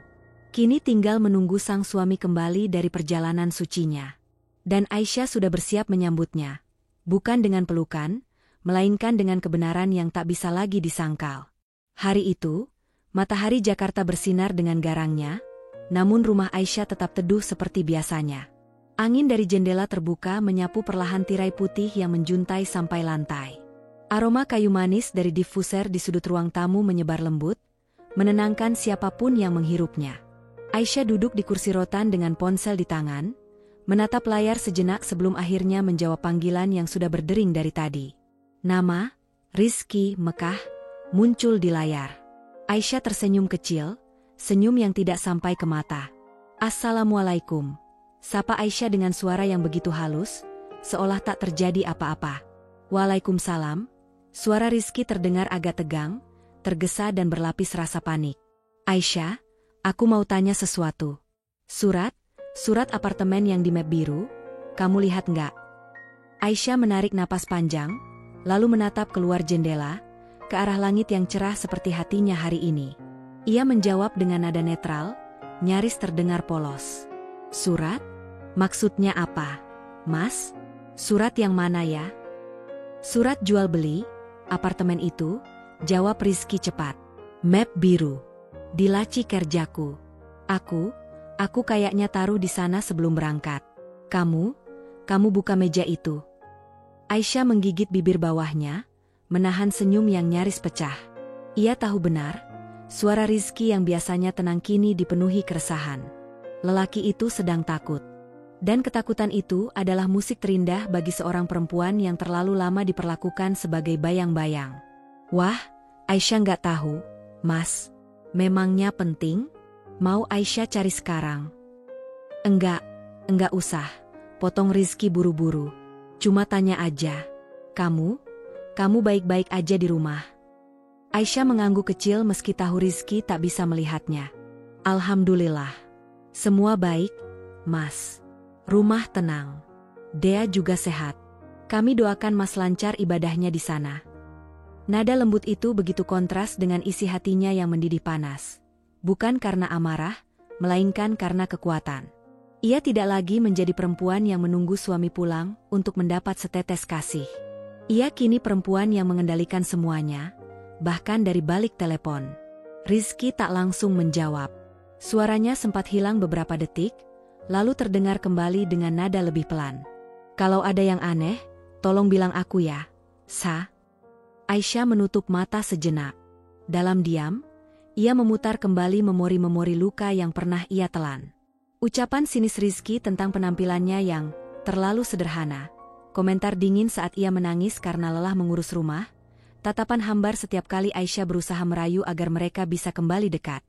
Kini tinggal menunggu sang suami kembali dari perjalanan sucinya. Dan Aisyah sudah bersiap menyambutnya. Bukan dengan pelukan, melainkan dengan kebenaran yang tak bisa lagi disangkal. Hari itu, matahari Jakarta bersinar dengan garangnya, namun rumah Aisyah tetap teduh seperti biasanya. Angin dari jendela terbuka menyapu perlahan tirai putih yang menjuntai sampai lantai. Aroma kayu manis dari diffuser di sudut ruang tamu menyebar lembut, menenangkan siapapun yang menghirupnya. Aisyah duduk di kursi rotan dengan ponsel di tangan, menatap layar sejenak sebelum akhirnya menjawab panggilan yang sudah berdering dari tadi. Nama, Rizky Mekah, muncul di layar. Aisyah tersenyum kecil, senyum yang tidak sampai ke mata. "Assalamualaikum," sapa Aisyah dengan suara yang begitu halus, seolah tak terjadi apa-apa. "Waalaikumsalam." Suara Rizky terdengar agak tegang, tergesa dan berlapis rasa panik. "Aisyah, aku mau tanya sesuatu. Surat apartemen yang di map biru, kamu lihat nggak?" Aisyah menarik napas panjang, lalu menatap keluar jendela, ke arah langit yang cerah seperti hatinya hari ini. Ia menjawab dengan nada netral, nyaris terdengar polos. "Surat? Maksudnya apa, Mas? Surat yang mana ya?" "Surat jual beli apartemen itu," jawab Rizky cepat. "Map biru. Di laci kerjaku. Aku kayaknya taruh di sana sebelum berangkat. Kamu buka meja itu." Aisyah menggigit bibir bawahnya, menahan senyum yang nyaris pecah. Ia tahu benar, suara Rizky yang biasanya tenang kini dipenuhi keresahan. Lelaki itu sedang takut. Dan ketakutan itu adalah musik terindah bagi seorang perempuan yang terlalu lama diperlakukan sebagai bayang-bayang. "Wah, Aisyah nggak tahu, Mas. Memangnya penting? Mau Aisyah cari sekarang?" Enggak usah," potong Rizky buru-buru. "Cuma tanya aja. Kamu baik-baik aja di rumah?" Aisyah mengangguk kecil meski tahu Rizky tak bisa melihatnya. "Alhamdulillah. Semua baik, Mas. Rumah tenang. Dea juga sehat. Kami doakan Mas lancar ibadahnya di sana." Nada lembut itu begitu kontras dengan isi hatinya yang mendidih panas. Bukan karena amarah, melainkan karena kekuatan. Ia tidak lagi menjadi perempuan yang menunggu suami pulang untuk mendapat setetes kasih. Ia kini perempuan yang mengendalikan semuanya, bahkan dari balik telepon. Rizky tak langsung menjawab. Suaranya sempat hilang beberapa detik, lalu terdengar kembali dengan nada lebih pelan. "Kalau ada yang aneh, tolong bilang aku ya, Sa." Aisyah menutup mata sejenak. Dalam diam, ia memutar kembali memori-memori luka yang pernah ia telan. Ucapan sinis Rizky tentang penampilannya yang terlalu sederhana, komentar dingin saat ia menangis karena lelah mengurus rumah, tatapan hambar setiap kali Aisyah berusaha merayu agar mereka bisa kembali dekat.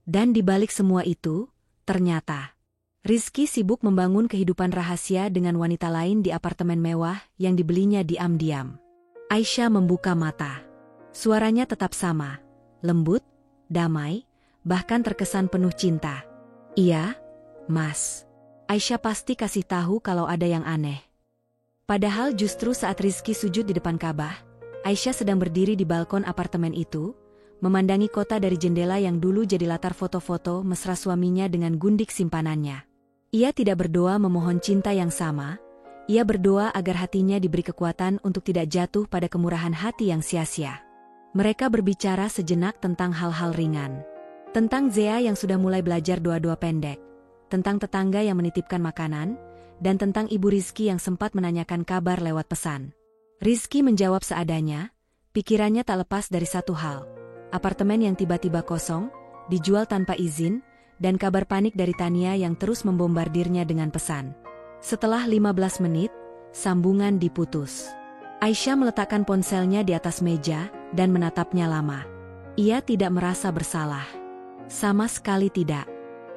Dan di balik semua itu, ternyata Rizky sibuk membangun kehidupan rahasia dengan wanita lain di apartemen mewah yang dibelinya diam-diam. Aisyah membuka mata. Suaranya tetap sama, lembut, damai, bahkan terkesan penuh cinta. "Iya, Mas. Aisyah pasti kasih tahu kalau ada yang aneh." Padahal justru saat Rizky sujud di depan Ka'bah, Aisyah sedang berdiri di balkon apartemen itu, memandangi kota dari jendela yang dulu jadi latar foto-foto mesra suaminya dengan gundik simpanannya. Ia tidak berdoa memohon cinta yang sama, ia berdoa agar hatinya diberi kekuatan untuk tidak jatuh pada kemurahan hati yang sia-sia. Mereka berbicara sejenak tentang hal-hal ringan. Tentang Zea yang sudah mulai belajar doa-doa pendek, tentang tetangga yang menitipkan makanan, dan tentang ibu Rizky yang sempat menanyakan kabar lewat pesan. Rizky menjawab seadanya, pikirannya tak lepas dari satu hal. Apartemen yang tiba-tiba kosong, dijual tanpa izin, dan kabar panik dari Tania yang terus membombardirnya dengan pesan. Setelah 15 menit, sambungan diputus. Aisyah meletakkan ponselnya di atas meja dan menatapnya lama. Ia tidak merasa bersalah. Sama sekali tidak.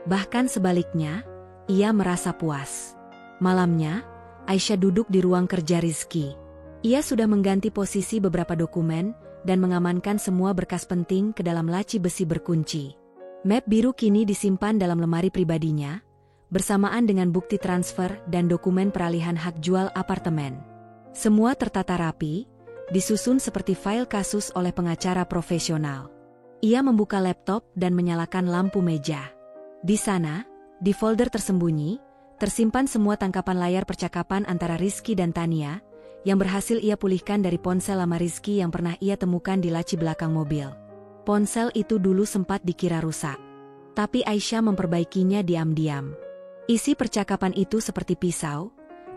Bahkan sebaliknya, ia merasa puas. Malamnya, Aisyah duduk di ruang kerja Rizky. Ia sudah mengganti posisi beberapa dokumen dan mengamankan semua berkas penting ke dalam laci besi berkunci. Map biru kini disimpan dalam lemari pribadinya, bersamaan dengan bukti transfer dan dokumen peralihan hak jual apartemen. Semua tertata rapi, disusun seperti file kasus oleh pengacara profesional. Ia membuka laptop dan menyalakan lampu meja. Di sana, di folder tersembunyi, tersimpan semua tangkapan layar percakapan antara Rizky dan Tania, yang berhasil ia pulihkan dari ponsel lama Rizky yang pernah ia temukan di laci belakang mobil. Ponsel itu dulu sempat dikira rusak, tapi Aisyah memperbaikinya diam-diam. Isi percakapan itu seperti pisau,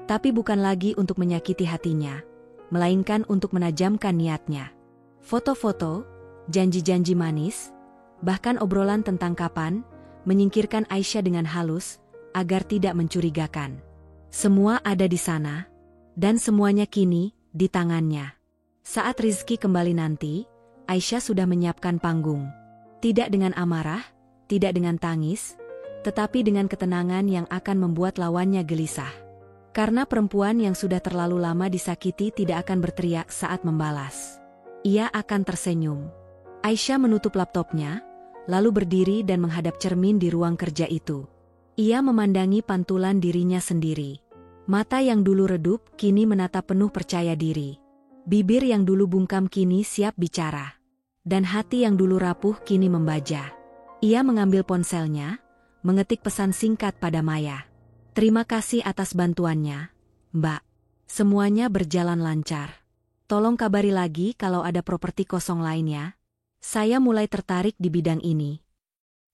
tapi bukan lagi untuk menyakiti hatinya, melainkan untuk menajamkan niatnya. Foto-foto, janji-janji manis, bahkan obrolan tentang kapan, menyingkirkan Aisyah dengan halus, agar tidak mencurigakan. Semua ada di sana, dan semuanya kini di tangannya. Saat Rizky kembali nanti, Aisyah sudah menyiapkan panggung. Tidak dengan amarah, tidak dengan tangis, tetapi dengan ketenangan yang akan membuat lawannya gelisah. Karena perempuan yang sudah terlalu lama disakiti tidak akan berteriak saat membalas. Ia akan tersenyum. Aisyah menutup laptopnya, lalu berdiri dan menghadap cermin di ruang kerja itu. Ia memandangi pantulan dirinya sendiri. Mata yang dulu redup kini menatap penuh percaya diri. Bibir yang dulu bungkam kini siap bicara. Dan hati yang dulu rapuh kini membaja. Ia mengambil ponselnya, mengetik pesan singkat pada Maya. Terima kasih atas bantuannya, Mbak. Semuanya berjalan lancar. Tolong kabari lagi kalau ada properti kosong lainnya. Saya mulai tertarik di bidang ini.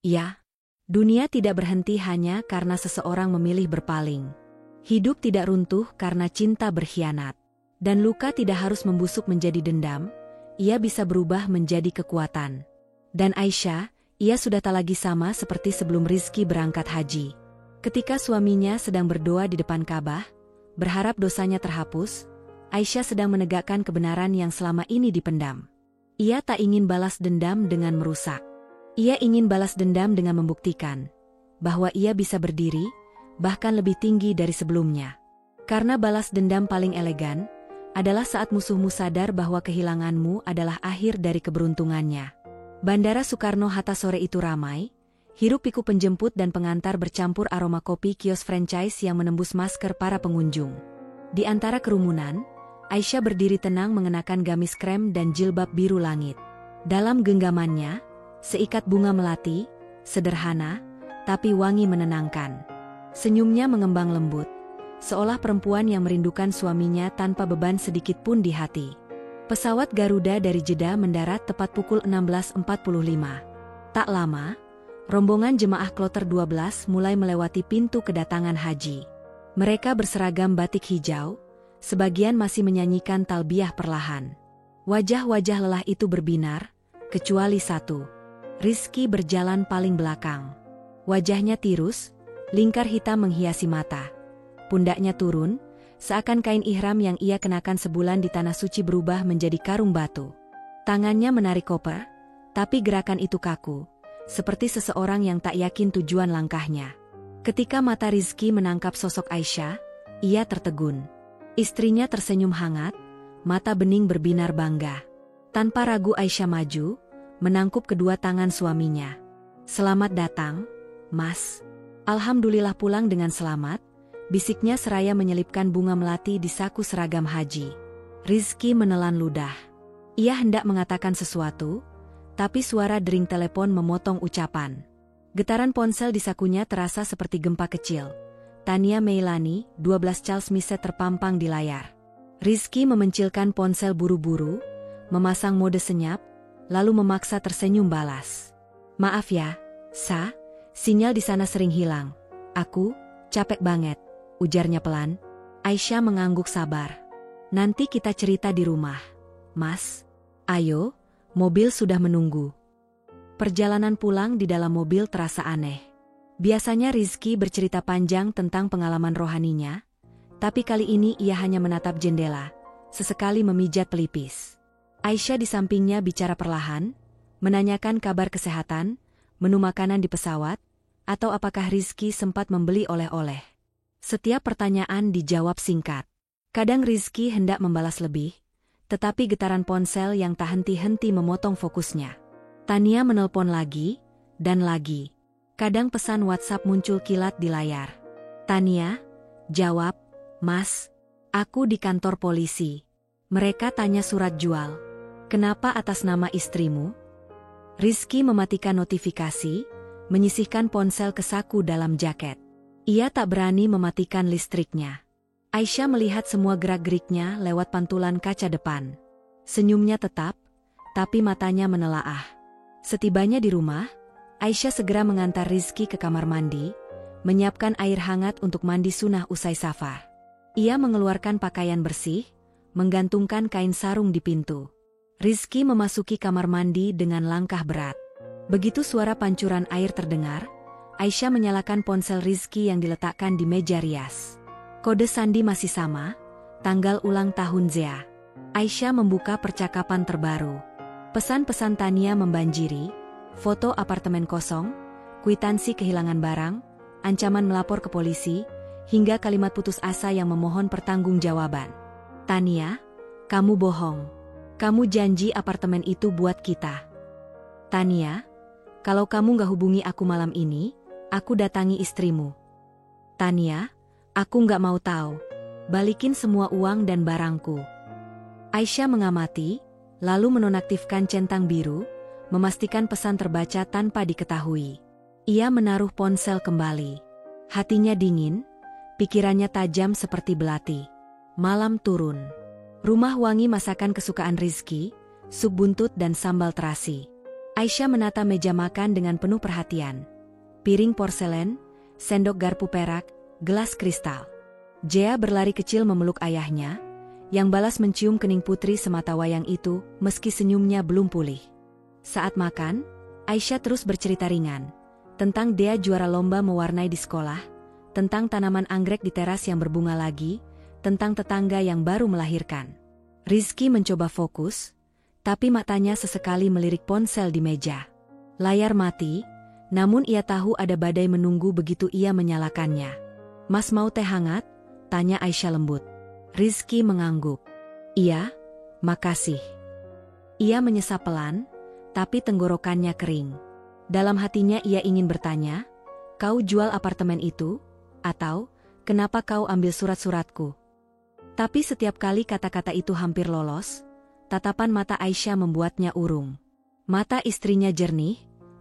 Ya. Dunia tidak berhenti hanya karena seseorang memilih berpaling. Hidup tidak runtuh karena cinta berkhianat. Dan luka tidak harus membusuk menjadi dendam, ia bisa berubah menjadi kekuatan. Dan Aisyah, ia sudah tak lagi sama seperti sebelum Rizky berangkat haji. Ketika suaminya sedang berdoa di depan Ka'bah, berharap dosanya terhapus, Aisyah sedang menegakkan kebenaran yang selama ini dipendam. Ia tak ingin balas dendam dengan merusak. Ia ingin balas dendam dengan membuktikan bahwa ia bisa berdiri, bahkan lebih tinggi dari sebelumnya. Karena balas dendam paling elegan adalah saat musuhmu sadar bahwa kehilanganmu adalah akhir dari keberuntungannya. Bandara Soekarno-Hatta sore itu ramai, hiruk-pikuk penjemput dan pengantar bercampur aroma kopi kios franchise yang menembus masker para pengunjung. Di antara kerumunan, Aisyah berdiri tenang mengenakan gamis krem dan jilbab biru langit. Dalam genggamannya, seikat bunga melati, sederhana, tapi wangi menenangkan. Senyumnya mengembang lembut, seolah perempuan yang merindukan suaminya tanpa beban sedikit pun di hati. Pesawat Garuda dari Jeddah mendarat tepat pukul 16.45. Tak lama, rombongan jemaah Kloter 12 mulai melewati pintu kedatangan haji. Mereka berseragam batik hijau, sebagian masih menyanyikan talbiyah perlahan. Wajah-wajah lelah itu berbinar, kecuali satu. Rizky berjalan paling belakang. Wajahnya tirus, lingkar hitam menghiasi mata. Pundaknya turun, seakan kain ihram yang ia kenakan sebulan di tanah suci berubah menjadi karung batu. Tangannya menarik koper, tapi gerakan itu kaku, seperti seseorang yang tak yakin tujuan langkahnya. Ketika mata Rizky menangkap sosok Aisyah, ia tertegun. Istrinya tersenyum hangat, mata bening berbinar bangga. Tanpa ragu Aisyah maju, menangkup kedua tangan suaminya. Selamat datang, Mas. Alhamdulillah pulang dengan selamat, bisiknya seraya menyelipkan bunga melati di saku seragam haji. Rizky menelan ludah. Ia hendak mengatakan sesuatu, tapi suara dering telepon memotong ucapan. Getaran ponsel di sakunya terasa seperti gempa kecil. Tania Meilani, 12 Charles Miset terpampang di layar. Rizky memencilkan ponsel buru-buru, memasang mode senyap, lalu memaksa tersenyum balas. Maaf ya, Sa, sinyal di sana sering hilang. Aku, capek banget, ujarnya pelan. Aisyah mengangguk sabar. Nanti kita cerita di rumah. Mas, ayo, mobil sudah menunggu. Perjalanan pulang di dalam mobil terasa aneh. Biasanya Rizky bercerita panjang tentang pengalaman rohaninya, tapi kali ini ia hanya menatap jendela, sesekali memijat pelipis. Aisyah di sampingnya bicara perlahan, menanyakan kabar kesehatan, menu makanan di pesawat, atau apakah Rizky sempat membeli oleh-oleh. Setiap pertanyaan dijawab singkat. Kadang Rizky hendak membalas lebih, tetapi getaran ponsel yang tak henti-henti memotong fokusnya. Tania menelpon lagi, dan lagi. Kadang pesan WhatsApp muncul kilat di layar. Tania, jawab, Mas, aku di kantor polisi. Mereka tanya surat jual. Kenapa atas nama istrimu? Rizky mematikan notifikasi, menyisihkan ponsel ke saku dalam jaket. Ia tak berani mematikan listriknya. Aisyah melihat semua gerak-geriknya lewat pantulan kaca depan. Senyumnya tetap, tapi matanya menelaah. Setibanya di rumah, Aisyah segera mengantar Rizky ke kamar mandi, menyiapkan air hangat untuk mandi sunnah usai safar. Ia mengeluarkan pakaian bersih, menggantungkan kain sarung di pintu. Rizky memasuki kamar mandi dengan langkah berat. Begitu suara pancuran air terdengar, Aisyah menyalakan ponsel Rizky yang diletakkan di meja rias. Kode sandi masih sama, tanggal ulang tahun Zea. Aisyah membuka percakapan terbaru. Pesan-pesan Tania membanjiri, foto apartemen kosong, kwitansi kehilangan barang, ancaman melapor ke polisi, hingga kalimat putus asa yang memohon pertanggungjawaban. Tania, kamu bohong. Kamu janji apartemen itu buat kita. Tania, kalau kamu gak hubungi aku malam ini, aku datangi istrimu. Tania, aku gak mau tahu. Balikin semua uang dan barangku. Aisyah mengamati, lalu menonaktifkan centang biru, memastikan pesan terbaca tanpa diketahui. Ia menaruh ponsel kembali. Hatinya dingin, pikirannya tajam seperti belati. Malam turun. Rumah wangi masakan kesukaan Rizky, sup buntut dan sambal terasi. Aisyah menata meja makan dengan penuh perhatian. Piring porselen, sendok garpu perak, gelas kristal. Jea berlari kecil memeluk ayahnya, yang balas mencium kening putri semata wayang itu meski senyumnya belum pulih. Saat makan, Aisyah terus bercerita ringan. Tentang dia juara lomba mewarnai di sekolah, tentang tanaman anggrek di teras yang berbunga lagi, tentang tetangga yang baru melahirkan. Rizky mencoba fokus, tapi matanya sesekali melirik ponsel di meja. Layar mati, namun ia tahu ada badai menunggu begitu ia menyalakannya. Mas mau teh hangat? Tanya Aisyah lembut. Rizky mengangguk. Iya, makasih. Ia menyesap pelan, tapi tenggorokannya kering. Dalam hatinya ia ingin bertanya, kau jual apartemen itu? Atau, kenapa kau ambil surat-suratku? Tapi setiap kali kata-kata itu hampir lolos, tatapan mata Aisyah membuatnya urung. Mata istrinya jernih,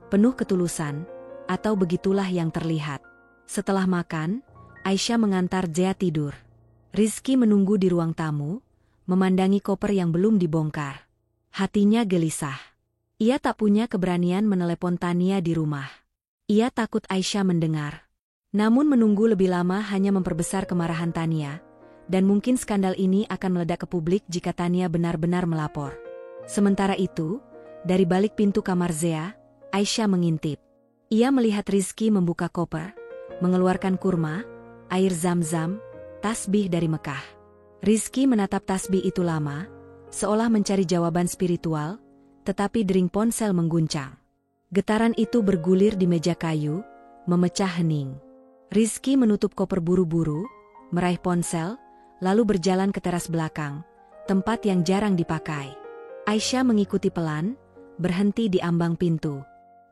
penuh ketulusan, atau begitulah yang terlihat. Setelah makan, Aisyah mengantar Jea tidur. Rizky menunggu di ruang tamu, memandangi koper yang belum dibongkar. Hatinya gelisah. Ia tak punya keberanian menelepon Tania di rumah. Ia takut Aisyah mendengar. Namun menunggu lebih lama hanya memperbesar kemarahan Tania, dan mungkin skandal ini akan meledak ke publik jika Tania benar-benar melapor. Sementara itu, dari balik pintu kamar Zea, Aisyah mengintip. Ia melihat Rizky membuka koper, mengeluarkan kurma, air zam-zam, tasbih dari Mekah. Rizky menatap tasbih itu lama, seolah mencari jawaban spiritual, tetapi dering ponsel mengguncang. Getaran itu bergulir di meja kayu, memecah hening. Rizky menutup koper buru-buru, meraih ponsel, lalu berjalan ke teras belakang, tempat yang jarang dipakai. Aisyah mengikuti pelan, berhenti di ambang pintu.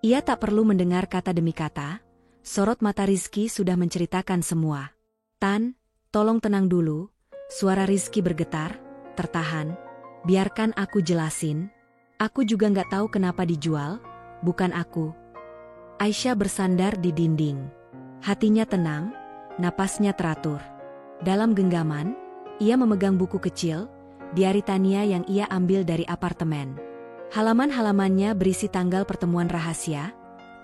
Ia tak perlu mendengar kata demi kata, sorot mata Rizky sudah menceritakan semua. Tan, tolong tenang dulu, suara Rizky bergetar, tertahan. Biarkan aku jelasin. Aku juga nggak tahu kenapa dijual, bukan aku. Aisyah bersandar di dinding. Hatinya tenang, napasnya teratur. Dalam genggaman, ia memegang buku kecil, diari Tania yang ia ambil dari apartemen. Halaman-halamannya berisi tanggal pertemuan rahasia,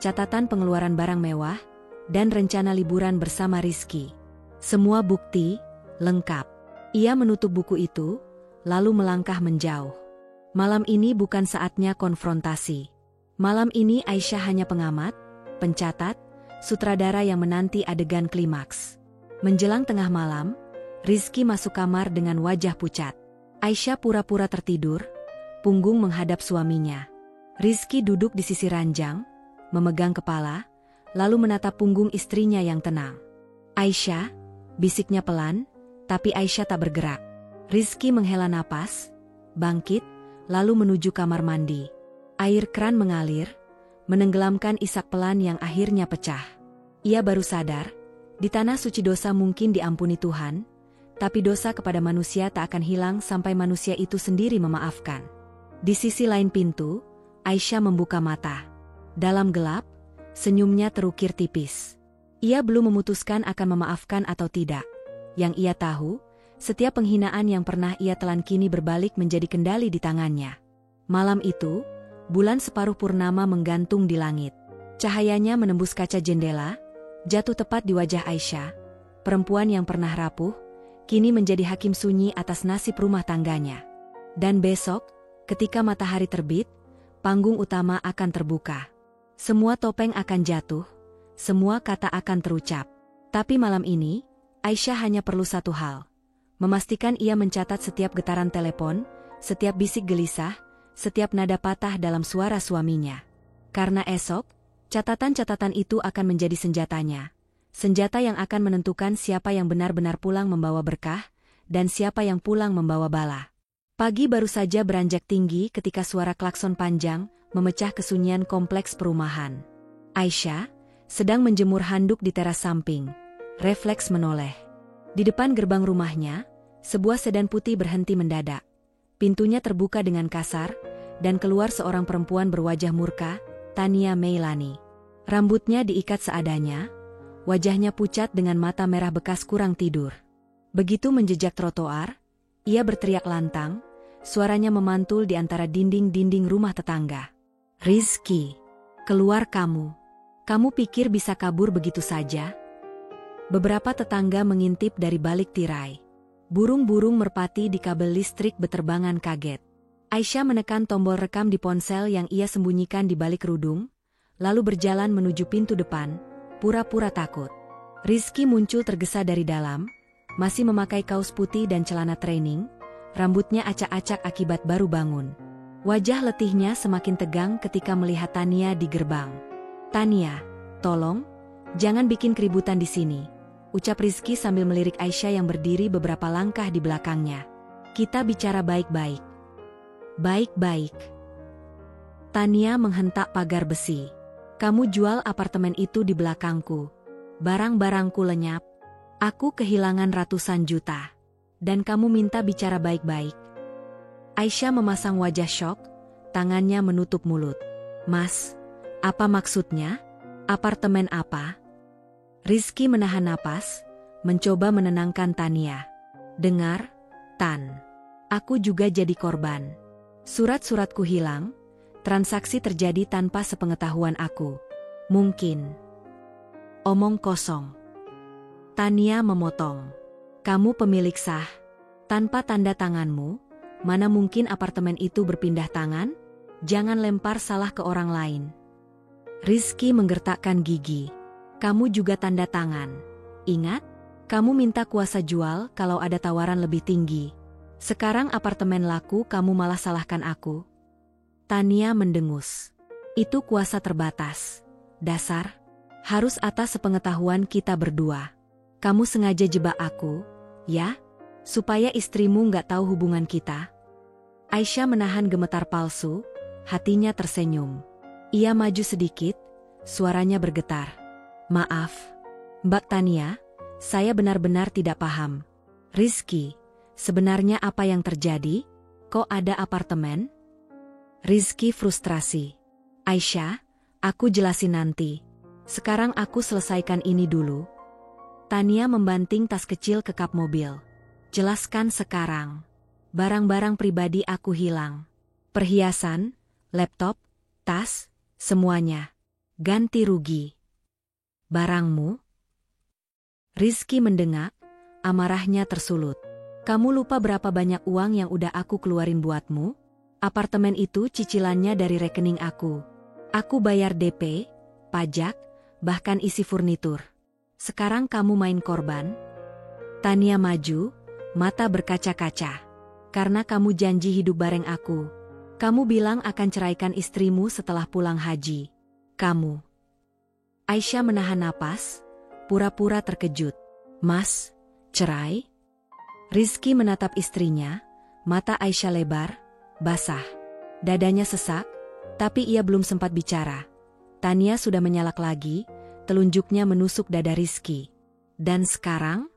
catatan pengeluaran barang mewah, dan rencana liburan bersama Rizky. Semua bukti, lengkap. Ia menutup buku itu, lalu melangkah menjauh. Malam ini bukan saatnya konfrontasi. Malam ini Aisyah hanya pengamat, pencatat, sutradara yang menanti adegan klimaks. Menjelang tengah malam, Rizky masuk kamar dengan wajah pucat. Aisyah pura-pura tertidur, punggung menghadap suaminya. Rizky duduk di sisi ranjang, memegang kepala, lalu menatap punggung istrinya yang tenang. Aisyah, bisiknya pelan, tapi Aisyah tak bergerak. Rizky menghela napas, bangkit, lalu menuju kamar mandi. Air kran mengalir, menenggelamkan isak pelan yang akhirnya pecah. Ia baru sadar, di tanah suci dosa mungkin diampuni Tuhan, tapi dosa kepada manusia tak akan hilang sampai manusia itu sendiri memaafkan. Di sisi lain pintu, Aisyah membuka mata. Dalam gelap, senyumnya terukir tipis. Ia belum memutuskan akan memaafkan atau tidak. Yang ia tahu, setiap penghinaan yang pernah ia telan kini berbalik menjadi kendali di tangannya. Malam itu, bulan separuh purnama menggantung di langit. Cahayanya menembus kaca jendela, jatuh tepat di wajah Aisyah, perempuan yang pernah rapuh, kini menjadi hakim sunyi atas nasib rumah tangganya. Dan besok, ketika matahari terbit, panggung utama akan terbuka. Semua topeng akan jatuh, semua kata akan terucap. Tapi malam ini, Aisyah hanya perlu satu hal. Memastikan ia mencatat setiap getaran telepon, setiap bisik gelisah, setiap nada patah dalam suara suaminya. Karena esok, catatan-catatan itu akan menjadi senjatanya. Senjata yang akan menentukan siapa yang benar-benar pulang membawa berkah, dan siapa yang pulang membawa bala. Pagi baru saja beranjak tinggi ketika suara klakson panjang memecah kesunyian kompleks perumahan. Aisyah sedang menjemur handuk di teras samping. Refleks menoleh. Di depan gerbang rumahnya, sebuah sedan putih berhenti mendadak. Pintunya terbuka dengan kasar, dan keluar seorang perempuan berwajah murka, Tania Meilani. Rambutnya diikat seadanya, wajahnya pucat dengan mata merah bekas kurang tidur. Begitu menjejak trotoar, ia berteriak lantang, suaranya memantul di antara dinding-dinding rumah tetangga. "Rizky, keluar kamu. Kamu pikir bisa kabur begitu saja?" Beberapa tetangga mengintip dari balik tirai. Burung-burung merpati di kabel listrik beterbangan kaget. Aisyah menekan tombol rekam di ponsel yang ia sembunyikan di balik kerudung, lalu berjalan menuju pintu depan, pura-pura takut. Rizky muncul tergesa dari dalam, masih memakai kaos putih dan celana training, rambutnya acak-acak akibat baru bangun. Wajah letihnya semakin tegang ketika melihat Tania di gerbang. "Tania, tolong, jangan bikin keributan di sini," ucap Rizky sambil melirik Aisyah yang berdiri beberapa langkah di belakangnya. "Kita bicara baik-baik." "Baik-baik." Tania menghentak pagar besi. "Kamu jual apartemen itu di belakangku. Barang-barangku lenyap. Aku kehilangan ratusan juta. Dan kamu minta bicara baik-baik." Aisyah memasang wajah syok, tangannya menutup mulut. "Mas, apa maksudnya? Apartemen apa?" Rizky menahan napas, mencoba menenangkan Tania. "Dengar, Tan. Aku juga jadi korban. Surat-suratku hilang, transaksi terjadi tanpa sepengetahuan aku. Mungkin." "Omong kosong." Tania memotong. "Kamu pemilik sah. Tanpa tanda tanganmu, mana mungkin apartemen itu berpindah tangan? Jangan lempar salah ke orang lain." Rizky menggertakkan gigi. "Kamu juga tanda tangan. Ingat, kamu minta kuasa jual kalau ada tawaran lebih tinggi. Sekarang apartemen laku kamu malah salahkan aku." Tania mendengus. "Itu kuasa terbatas. Dasar, harus atas sepengetahuan kita berdua. Kamu sengaja jebak aku, ya? Supaya istrimu nggak tahu hubungan kita." Aisyah menahan gemetar palsu, hatinya tersenyum. Ia maju sedikit, suaranya bergetar. "Maaf, Mbak Tania, saya benar-benar tidak paham. Rizky, sebenarnya apa yang terjadi? Kok ada apartemen?" Rizky frustrasi. "Aisyah, aku jelasin nanti. Sekarang aku selesaikan ini dulu." Tania membanting tas kecil ke kap mobil. "Jelaskan sekarang. Barang-barang pribadi aku hilang. Perhiasan, laptop, tas, semuanya. Ganti rugi." "Barangmu?" Rizky mendengak, amarahnya tersulut. "Kamu lupa berapa banyak uang yang udah aku keluarin buatmu? Apartemen itu cicilannya dari rekening aku. Aku bayar DP, pajak, bahkan isi furnitur. Sekarang kamu main korban?" Tania maju, mata berkaca-kaca. "Karena kamu janji hidup bareng aku. Kamu bilang akan ceraikan istrimu setelah pulang haji. Kamu..." Aisyah menahan napas, pura-pura terkejut. "Mas, cerai?" Rizky menatap istrinya, mata Aisyah lebar, basah. Dadanya sesak, tapi ia belum sempat bicara. Tania sudah menyalak lagi, telunjuknya menusuk dada Rizky. "Dan sekarang?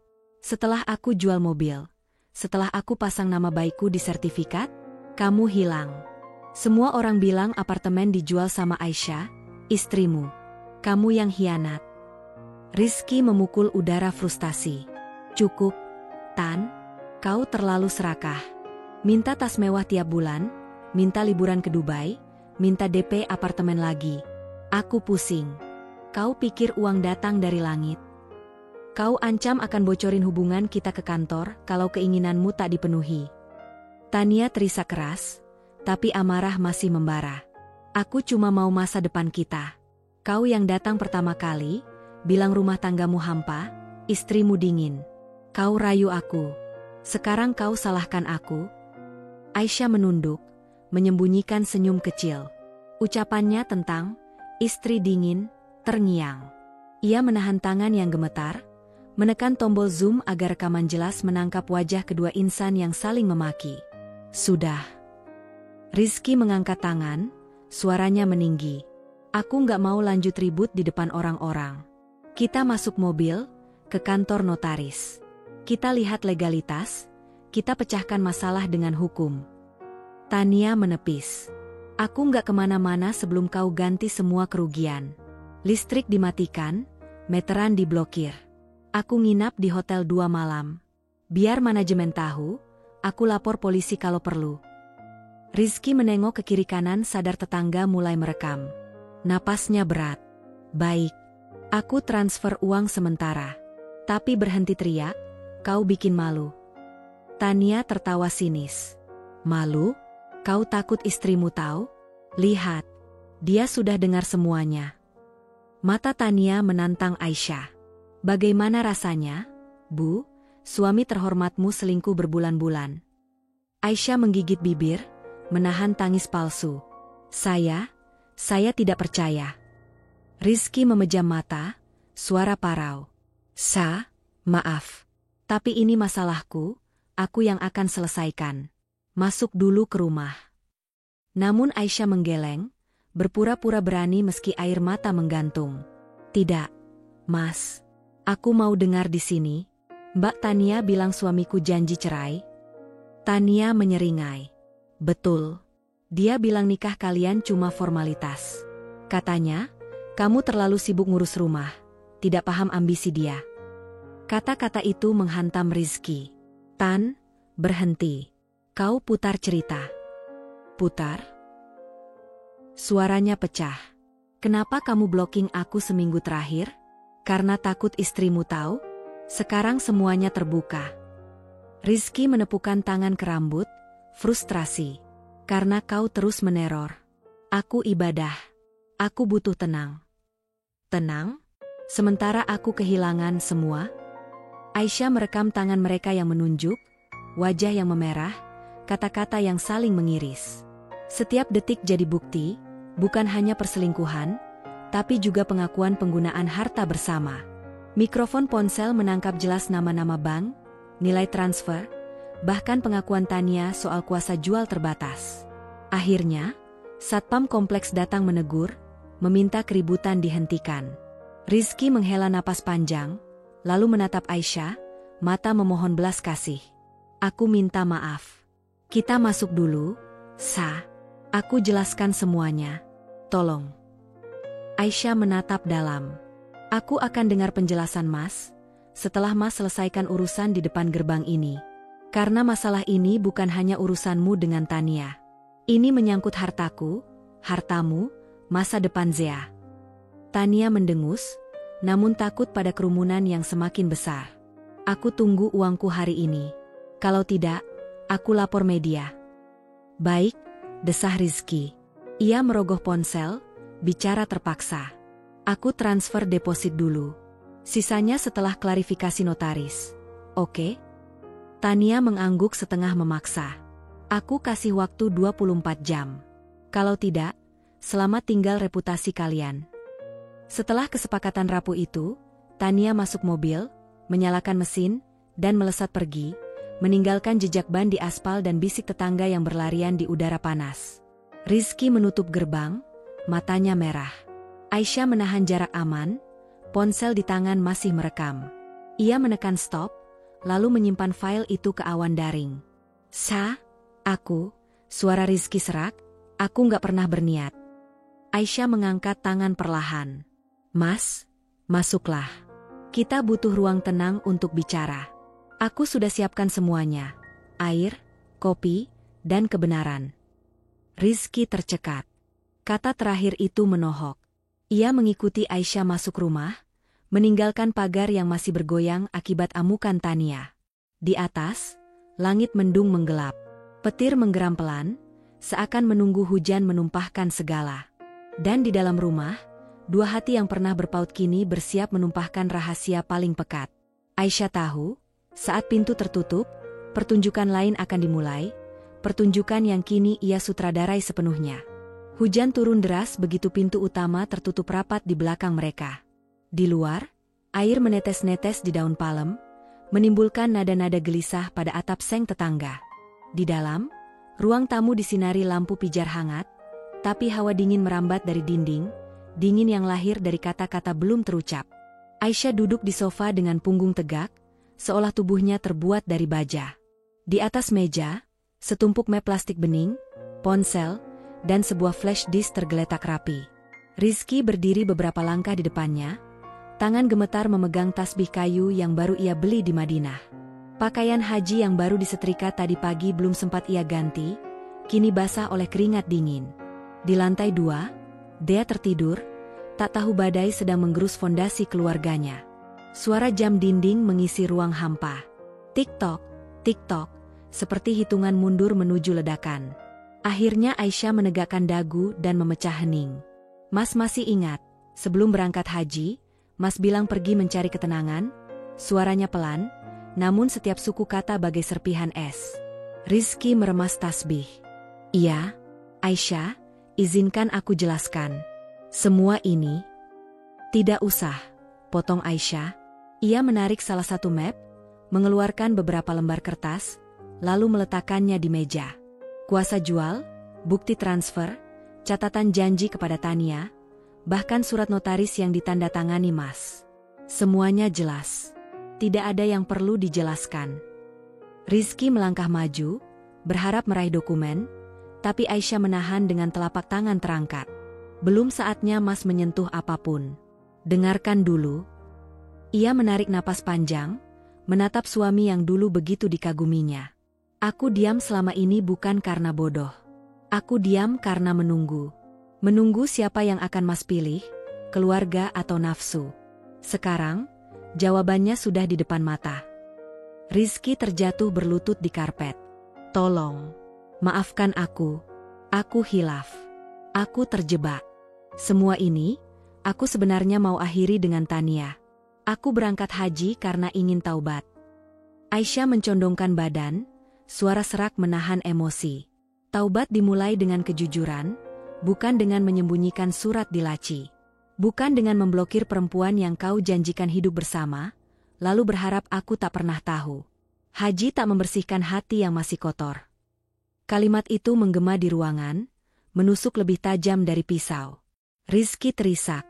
Setelah aku jual mobil, setelah aku pasang nama baikku di sertifikat, kamu hilang. Semua orang bilang apartemen dijual sama Aisyah, istrimu. Kamu yang hianat." Rizky memukul udara frustasi. "Cukup, Tan. Kau terlalu serakah. Minta tas mewah tiap bulan, minta liburan ke Dubai, minta DP apartemen lagi. Aku pusing. Kau pikir uang datang dari langit? Kau ancam akan bocorin hubungan kita ke kantor kalau keinginanmu tak dipenuhi." Tania terisak keras, tapi amarah masih membara. "Aku cuma mau masa depan kita. Kau yang datang pertama kali, bilang rumah tanggamu hampa, istrimu dingin. Kau rayu aku. Sekarang kau salahkan aku?" Aisyah menunduk, menyembunyikan senyum kecil. Ucapannya tentang istri dingin, terngiang. Ia menahan tangan yang gemetar, menekan tombol zoom agar rekaman jelas menangkap wajah kedua insan yang saling memaki. Sudah. Rizky mengangkat tangan, suaranya meninggi. Aku nggak mau lanjut ribut di depan orang-orang. Kita masuk mobil, ke kantor notaris. Kita lihat legalitas, kita pecahkan masalah dengan hukum. Tania menepis. Aku nggak kemana-mana sebelum kau ganti semua kerugian. Listrik dimatikan, meteran diblokir. Aku nginap di hotel 2 malam. Biar manajemen tahu, aku lapor polisi kalau perlu. Rizky menengok ke kiri kanan sadar tetangga mulai merekam. Napasnya berat. Baik. Aku transfer uang sementara. Tapi berhenti teriak, kau bikin malu. Tania tertawa sinis. Malu? Kau takut istrimu tahu? Lihat. Dia sudah dengar semuanya. Mata Tania menantang Aisyah. Bagaimana rasanya, Bu? Suami terhormatmu selingkuh berbulan-bulan. Aisyah menggigit bibir, menahan tangis palsu. Saya tidak percaya. Rizky memejam mata, suara parau. Maaf. Tapi ini masalahku, aku yang akan selesaikan. Masuk dulu ke rumah. Namun Aisyah menggeleng, berpura-pura berani meski air mata menggantung. Tidak, Mas. Aku mau dengar di sini. Mbak Tania bilang suamiku janji cerai. Tania menyeringai. Betul. Dia bilang nikah kalian cuma formalitas. Katanya, kamu terlalu sibuk ngurus rumah. Tidak paham ambisi dia. Kata-kata itu menghantam Rizky. Tan, berhenti. Kau putar cerita. Putar? Suaranya pecah. Kenapa kamu blocking aku seminggu terakhir? Karena takut istrimu tahu? Sekarang semuanya terbuka. Rizky menepukkan tangan ke rambut, frustrasi. Karena kau terus meneror. Aku ibadah. Aku butuh tenang. Tenang? Sementara aku kehilangan semua? Aisyah merekam tangan mereka yang menunjuk, wajah yang memerah, kata-kata yang saling mengiris. Setiap detik jadi bukti, bukan hanya perselingkuhan, tapi juga pengakuan penggunaan harta bersama. Mikrofon ponsel menangkap jelas nama-nama bank, nilai transfer, bahkan pengakuan Tania soal kuasa jual terbatas. Akhirnya, Satpam Kompleks datang menegur, meminta keributan dihentikan. Rizky menghela napas panjang, lalu menatap Aisyah, mata memohon belas kasih. Aku minta maaf. Kita masuk dulu, Aku jelaskan semuanya. Tolong. Aisyah menatap dalam. Aku akan dengar penjelasan Mas, setelah Mas selesaikan urusan di depan gerbang ini. Karena masalah ini bukan hanya urusanmu dengan Tania. Ini menyangkut hartaku, hartamu, masa depan Zea. Tania mendengus, namun takut pada kerumunan yang semakin besar. Aku tunggu uangku hari ini. Kalau tidak, aku lapor media. Baik, desah Rizky. Ia merogoh ponsel, bicara terpaksa. Aku transfer deposit dulu. Sisanya setelah klarifikasi notaris. Oke? Tania mengangguk setengah memaksa. Aku kasih waktu 24 jam. Kalau tidak, selamat tinggal reputasi kalian. Setelah kesepakatan rapuh itu, Tania masuk mobil, menyalakan mesin, dan melesat pergi, meninggalkan jejak ban di aspal dan bisik tetangga yang berlarian di udara panas. Rizky menutup gerbang, matanya merah. Aisyah menahan jarak aman, ponsel di tangan masih merekam. Ia menekan stop, lalu menyimpan file itu ke awan daring. Suara Rizky serak, aku nggak pernah berniat. Aisyah mengangkat tangan perlahan. Mas, masuklah. Kita butuh ruang tenang untuk bicara. Aku sudah siapkan semuanya. Air, kopi, dan kebenaran. Rizky tercekat. Kata terakhir itu menohok. Ia mengikuti Aisyah masuk rumah, meninggalkan pagar yang masih bergoyang akibat amukan Tania. Di atas, langit mendung menggelap. Petir menggeram pelan, seakan menunggu hujan menumpahkan segala. Dan di dalam rumah, dua hati yang pernah berpaut kini bersiap menumpahkan rahasia paling pekat. Aisyah tahu, saat pintu tertutup, pertunjukan lain akan dimulai, pertunjukan yang kini ia sutradarai sepenuhnya. Hujan turun deras begitu pintu utama tertutup rapat di belakang mereka. Di luar, air menetes-netes di daun palem, menimbulkan nada-nada gelisah pada atap seng tetangga. Di dalam, ruang tamu disinari lampu pijar hangat, tapi hawa dingin merambat dari dinding, dingin yang lahir dari kata-kata belum terucap. Aisyah duduk di sofa dengan punggung tegak, seolah tubuhnya terbuat dari baja. Di atas meja, setumpuk map plastik bening, ponsel, dan sebuah flash disk tergeletak rapi. Rizky berdiri beberapa langkah di depannya, tangan gemetar memegang tasbih kayu yang baru ia beli di Madinah. Pakaian haji yang baru disetrika tadi pagi belum sempat ia ganti, kini basah oleh keringat dingin. Di lantai 2, Dea tertidur, tak tahu badai sedang menggerus fondasi keluarganya. Suara jam dinding mengisi ruang hampa. Tik-tok, tik-tok, seperti hitungan mundur menuju ledakan. Akhirnya Aisyah menegakkan dagu dan memecah hening. Mas masih ingat, sebelum berangkat haji, Mas bilang pergi mencari ketenangan? Suaranya pelan, namun setiap suku kata bagai serpihan es. Rizky meremas tasbih. Iya, Aisyah, izinkan aku jelaskan. Semua ini? Tidak usah, potong Aisyah. Ia menarik salah satu map, mengeluarkan beberapa lembar kertas, lalu meletakkannya di meja. Kuasa jual, bukti transfer, catatan janji kepada Tania, bahkan surat notaris yang ditandatangani Mas. Semuanya jelas. Tidak ada yang perlu dijelaskan. Rizky melangkah maju, berharap meraih dokumen, tapi Aisyah menahan dengan telapak tangan terangkat. Belum saatnya Mas menyentuh apapun. Dengarkan dulu. Ia menarik napas panjang, menatap suami yang dulu begitu dikaguminya. Aku diam selama ini bukan karena bodoh. Aku diam karena menunggu. Menunggu siapa yang akan Mas pilih, keluarga atau nafsu. Sekarang, jawabannya sudah di depan mata. Rizky terjatuh berlutut di karpet. Tolong, maafkan aku. Aku hilaf. Aku terjebak. Semua ini, aku sebenarnya mau akhiri dengan Tania. Aku berangkat haji karena ingin taubat. Aisyah mencondongkan badan, suara serak menahan emosi. Taubat dimulai dengan kejujuran, bukan dengan menyembunyikan surat di laci. Bukan dengan memblokir perempuan yang kau janjikan hidup bersama, lalu berharap aku tak pernah tahu. Haji tak membersihkan hati yang masih kotor. Kalimat itu menggema di ruangan, menusuk lebih tajam dari pisau. Rizky terisak,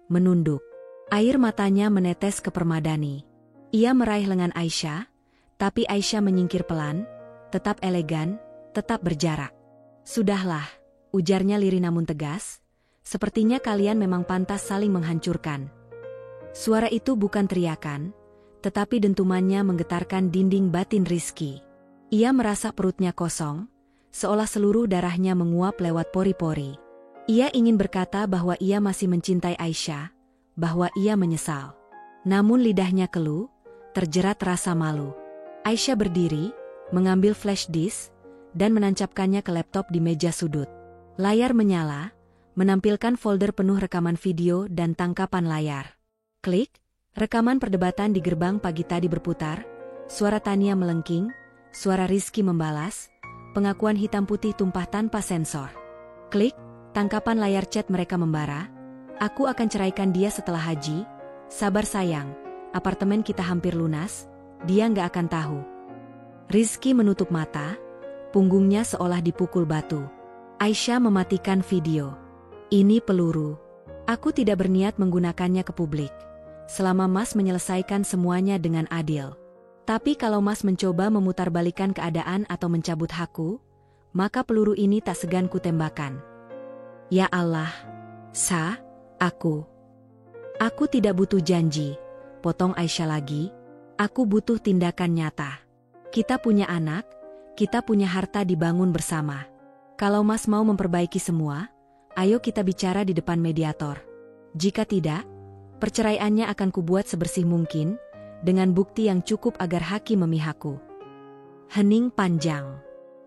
menunduk. Air matanya menetes ke permadani. Ia meraih lengan Aisyah, tapi Aisyah menyingkir pelan, tetap elegan, tetap berjarak. Sudahlah, ujarnya lirih namun tegas, sepertinya kalian memang pantas saling menghancurkan. Suara itu bukan teriakan, tetapi dentumannya menggetarkan dinding batin Rizky. Ia merasa perutnya kosong, seolah seluruh darahnya menguap lewat pori-pori. Ia ingin berkata bahwa ia masih mencintai Aisyah, bahwa ia menyesal. Namun lidahnya keluh, terjerat rasa malu. Aisyah berdiri, mengambil flash disk, dan menancapkannya ke laptop di meja sudut. Layar menyala, menampilkan folder penuh rekaman video dan tangkapan layar. Klik, rekaman perdebatan di gerbang pagi tadi berputar, suara Tania melengking, suara Rizky membalas, pengakuan hitam putih tumpah tanpa sensor. Klik, tangkapan layar chat mereka membara, aku akan ceraikan dia setelah haji, sabar sayang, apartemen kita hampir lunas, dia nggak akan tahu. Rizky menutup mata, punggungnya seolah dipukul batu. Aisyah mematikan video. Ini peluru. Aku tidak berniat menggunakannya ke publik. Selama Mas menyelesaikan semuanya dengan adil. Tapi kalau Mas mencoba memutarbalikkan keadaan atau mencabut hakku, maka peluru ini tak segan kutembakan. Ya Allah. Aku tidak butuh janji, potong Aisyah lagi. Aku butuh tindakan nyata. Kita punya anak, kita punya harta dibangun bersama. Kalau Mas mau memperbaiki semua, ayo kita bicara di depan mediator. Jika tidak, perceraiannya akan kubuat sebersih mungkin, dengan bukti yang cukup agar hakim memihakku. Hening panjang.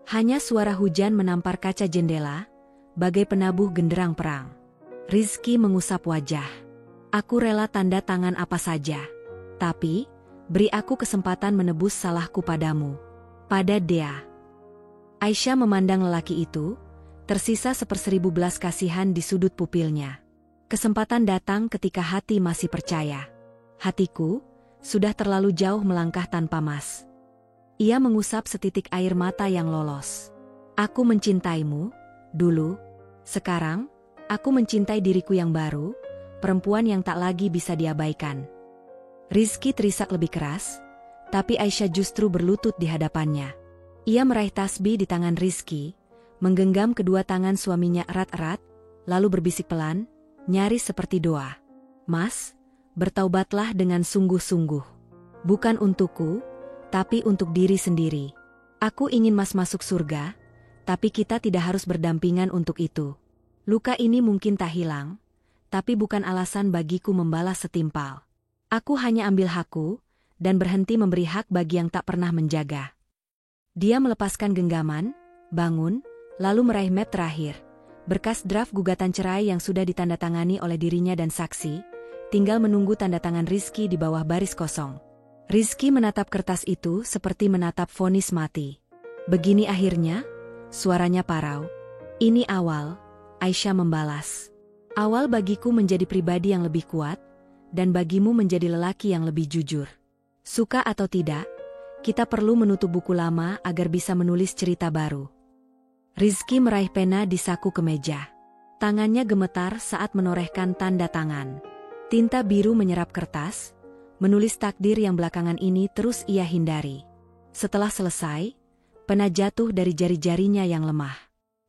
Hanya suara hujan menampar kaca jendela, bagai penabuh genderang perang. Rizky mengusap wajah. Aku rela tanda tangan apa saja. Tapi, beri aku kesempatan menebus salahku padamu. Pada Dea. Aisyah memandang lelaki itu, tersisa 1/1000 belas kasihan di sudut pupilnya. Kesempatan datang ketika hati masih percaya. Hatiku sudah terlalu jauh melangkah tanpa Mas. Ia mengusap setitik air mata yang lolos. Aku mencintaimu, dulu. Sekarang, aku mencintai diriku yang baru, perempuan yang tak lagi bisa diabaikan. Rizky terisak lebih keras, tapi Aisyah justru berlutut di hadapannya. Ia meraih tasbih di tangan Rizky, menggenggam kedua tangan suaminya erat-erat, lalu berbisik pelan, nyaris seperti doa. Mas, bertaubatlah dengan sungguh-sungguh. Bukan untukku, tapi untuk diri sendiri. Aku ingin Mas masuk surga, tapi kita tidak harus berdampingan untuk itu. Luka ini mungkin tak hilang, tapi bukan alasan bagiku membalas setimpal. Aku hanya ambil hakku, dan berhenti memberi hak bagi yang tak pernah menjaga. Dia melepaskan genggaman, bangun, lalu meraih map terakhir. Berkas draft gugatan cerai yang sudah ditandatangani oleh dirinya dan saksi, tinggal menunggu tanda tangan Rizky di bawah baris kosong. Rizky menatap kertas itu seperti menatap vonis mati. Begini akhirnya, suaranya parau. Ini awal, Aisyah membalas. Awal bagiku menjadi pribadi yang lebih kuat, dan bagimu menjadi lelaki yang lebih jujur. Suka atau tidak, kita perlu menutup buku lama agar bisa menulis cerita baru. Rizky meraih pena di saku kemeja. Tangannya gemetar saat menorehkan tanda tangan. Tinta biru menyerap kertas, menulis takdir yang belakangan ini terus ia hindari. Setelah selesai, pena jatuh dari jari-jarinya yang lemah.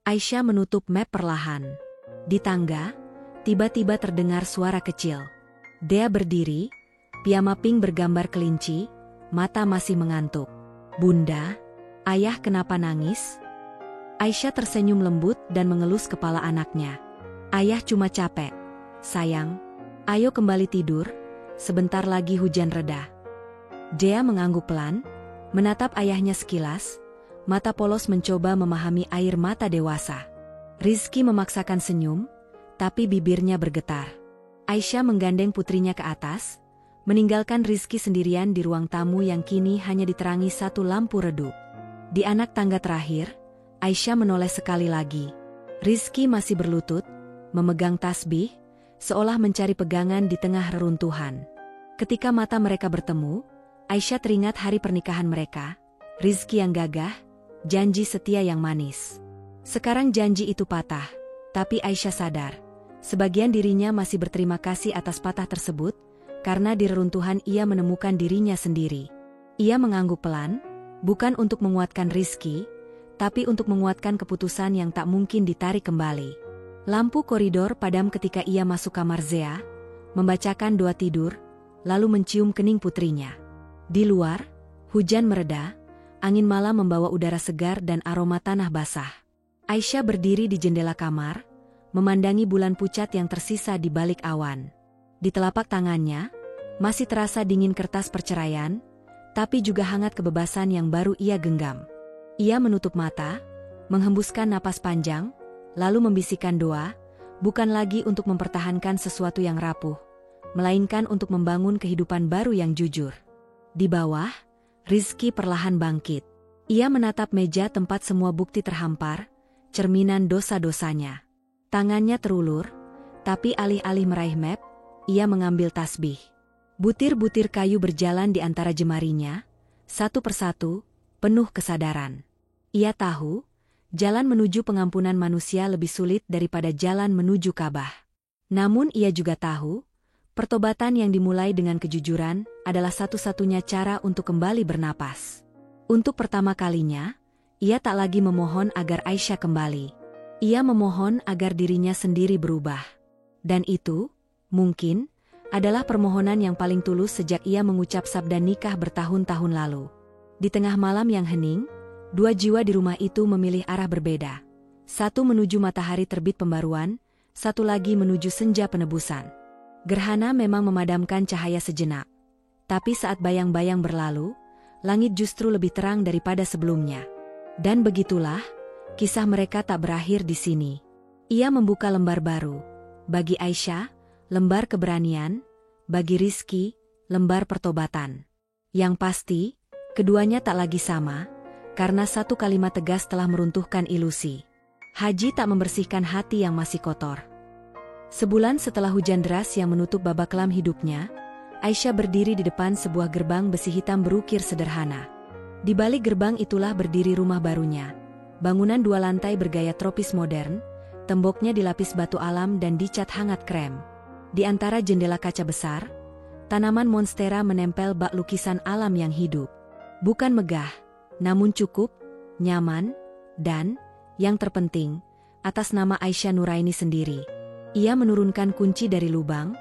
Aisyah menutup map perlahan. Di tangga, tiba-tiba terdengar suara kecil. Dea berdiri, piyama pink bergambar kelinci, mata masih mengantuk. Bunda, ayah kenapa nangis? Aisyah tersenyum lembut dan mengelus kepala anaknya. Ayah cuma capek. Sayang, ayo kembali tidur, sebentar lagi hujan reda. Dea mengangguk pelan, menatap ayahnya sekilas, mata polos mencoba memahami air mata dewasa. Rizky memaksakan senyum, tapi bibirnya bergetar. Aisyah menggandeng putrinya ke atas, meninggalkan Rizky sendirian di ruang tamu yang kini hanya diterangi satu lampu redup. Di anak tangga terakhir, Aisyah menoleh sekali lagi. Rizky masih berlutut, memegang tasbih, seolah mencari pegangan di tengah reruntuhan. Ketika mata mereka bertemu, Aisyah teringat hari pernikahan mereka, Rizky yang gagah, janji setia yang manis. Sekarang janji itu patah, tapi Aisyah sadar, sebagian dirinya masih berterima kasih atas patah tersebut, karena di reruntuhan ia menemukan dirinya sendiri. Ia mengangguk pelan, bukan untuk menguatkan Rizky, tapi untuk menguatkan keputusan yang tak mungkin ditarik kembali. Lampu koridor padam ketika ia masuk kamar Zea, membacakan doa tidur, lalu mencium kening putrinya. Di luar, hujan mereda, angin malam membawa udara segar dan aroma tanah basah. Aisyah berdiri di jendela kamar, memandangi bulan pucat yang tersisa di balik awan. Di telapak tangannya, masih terasa dingin kertas perceraian, tapi juga hangat kebebasan yang baru ia genggam. Ia menutup mata, menghembuskan napas panjang, lalu membisikkan doa, bukan lagi untuk mempertahankan sesuatu yang rapuh, melainkan untuk membangun kehidupan baru yang jujur. Di bawah, Rizky perlahan bangkit. Ia menatap meja tempat semua bukti terhampar, cerminan dosa-dosanya. Tangannya terulur, tapi alih-alih meraih map, ia mengambil tasbih. Butir-butir kayu berjalan di antara jemarinya, satu persatu, penuh kesadaran. Ia tahu, jalan menuju pengampunan manusia lebih sulit daripada jalan menuju Ka'bah. Namun ia juga tahu, pertobatan yang dimulai dengan kejujuran adalah satu-satunya cara untuk kembali bernapas. Untuk pertama kalinya, ia tak lagi memohon agar Aisyah kembali. Ia memohon agar dirinya sendiri berubah. Dan itu, mungkin, adalah permohonan yang paling tulus sejak ia mengucap sabda nikah bertahun-tahun lalu. Di tengah malam yang hening, dua jiwa di rumah itu memilih arah berbeda. Satu menuju matahari terbit pembaruan, satu lagi menuju senja penebusan. Gerhana memang memadamkan cahaya sejenak. Tapi saat bayang-bayang berlalu, langit justru lebih terang daripada sebelumnya. Dan begitulah, kisah mereka tak berakhir di sini. Ia membuka lembar baru. Bagi Aisyah, lembar keberanian, bagi Rizky, lembar pertobatan. Yang pasti, keduanya tak lagi sama, karena satu kalimat tegas telah meruntuhkan ilusi. Haji tak membersihkan hati yang masih kotor. Sebulan setelah hujan deras yang menutup babak kelam hidupnya, Aisyah berdiri di depan sebuah gerbang besi hitam berukir sederhana. Di balik gerbang itulah berdiri rumah barunya. Bangunan 2 lantai bergaya tropis modern, temboknya dilapis batu alam dan dicat hangat krem. Di antara jendela kaca besar, tanaman monstera menempel bak lukisan alam yang hidup. Bukan megah, namun cukup, nyaman, dan, yang terpenting, atas nama Aisyah Nuraini sendiri. Ia menurunkan kunci dari lubang,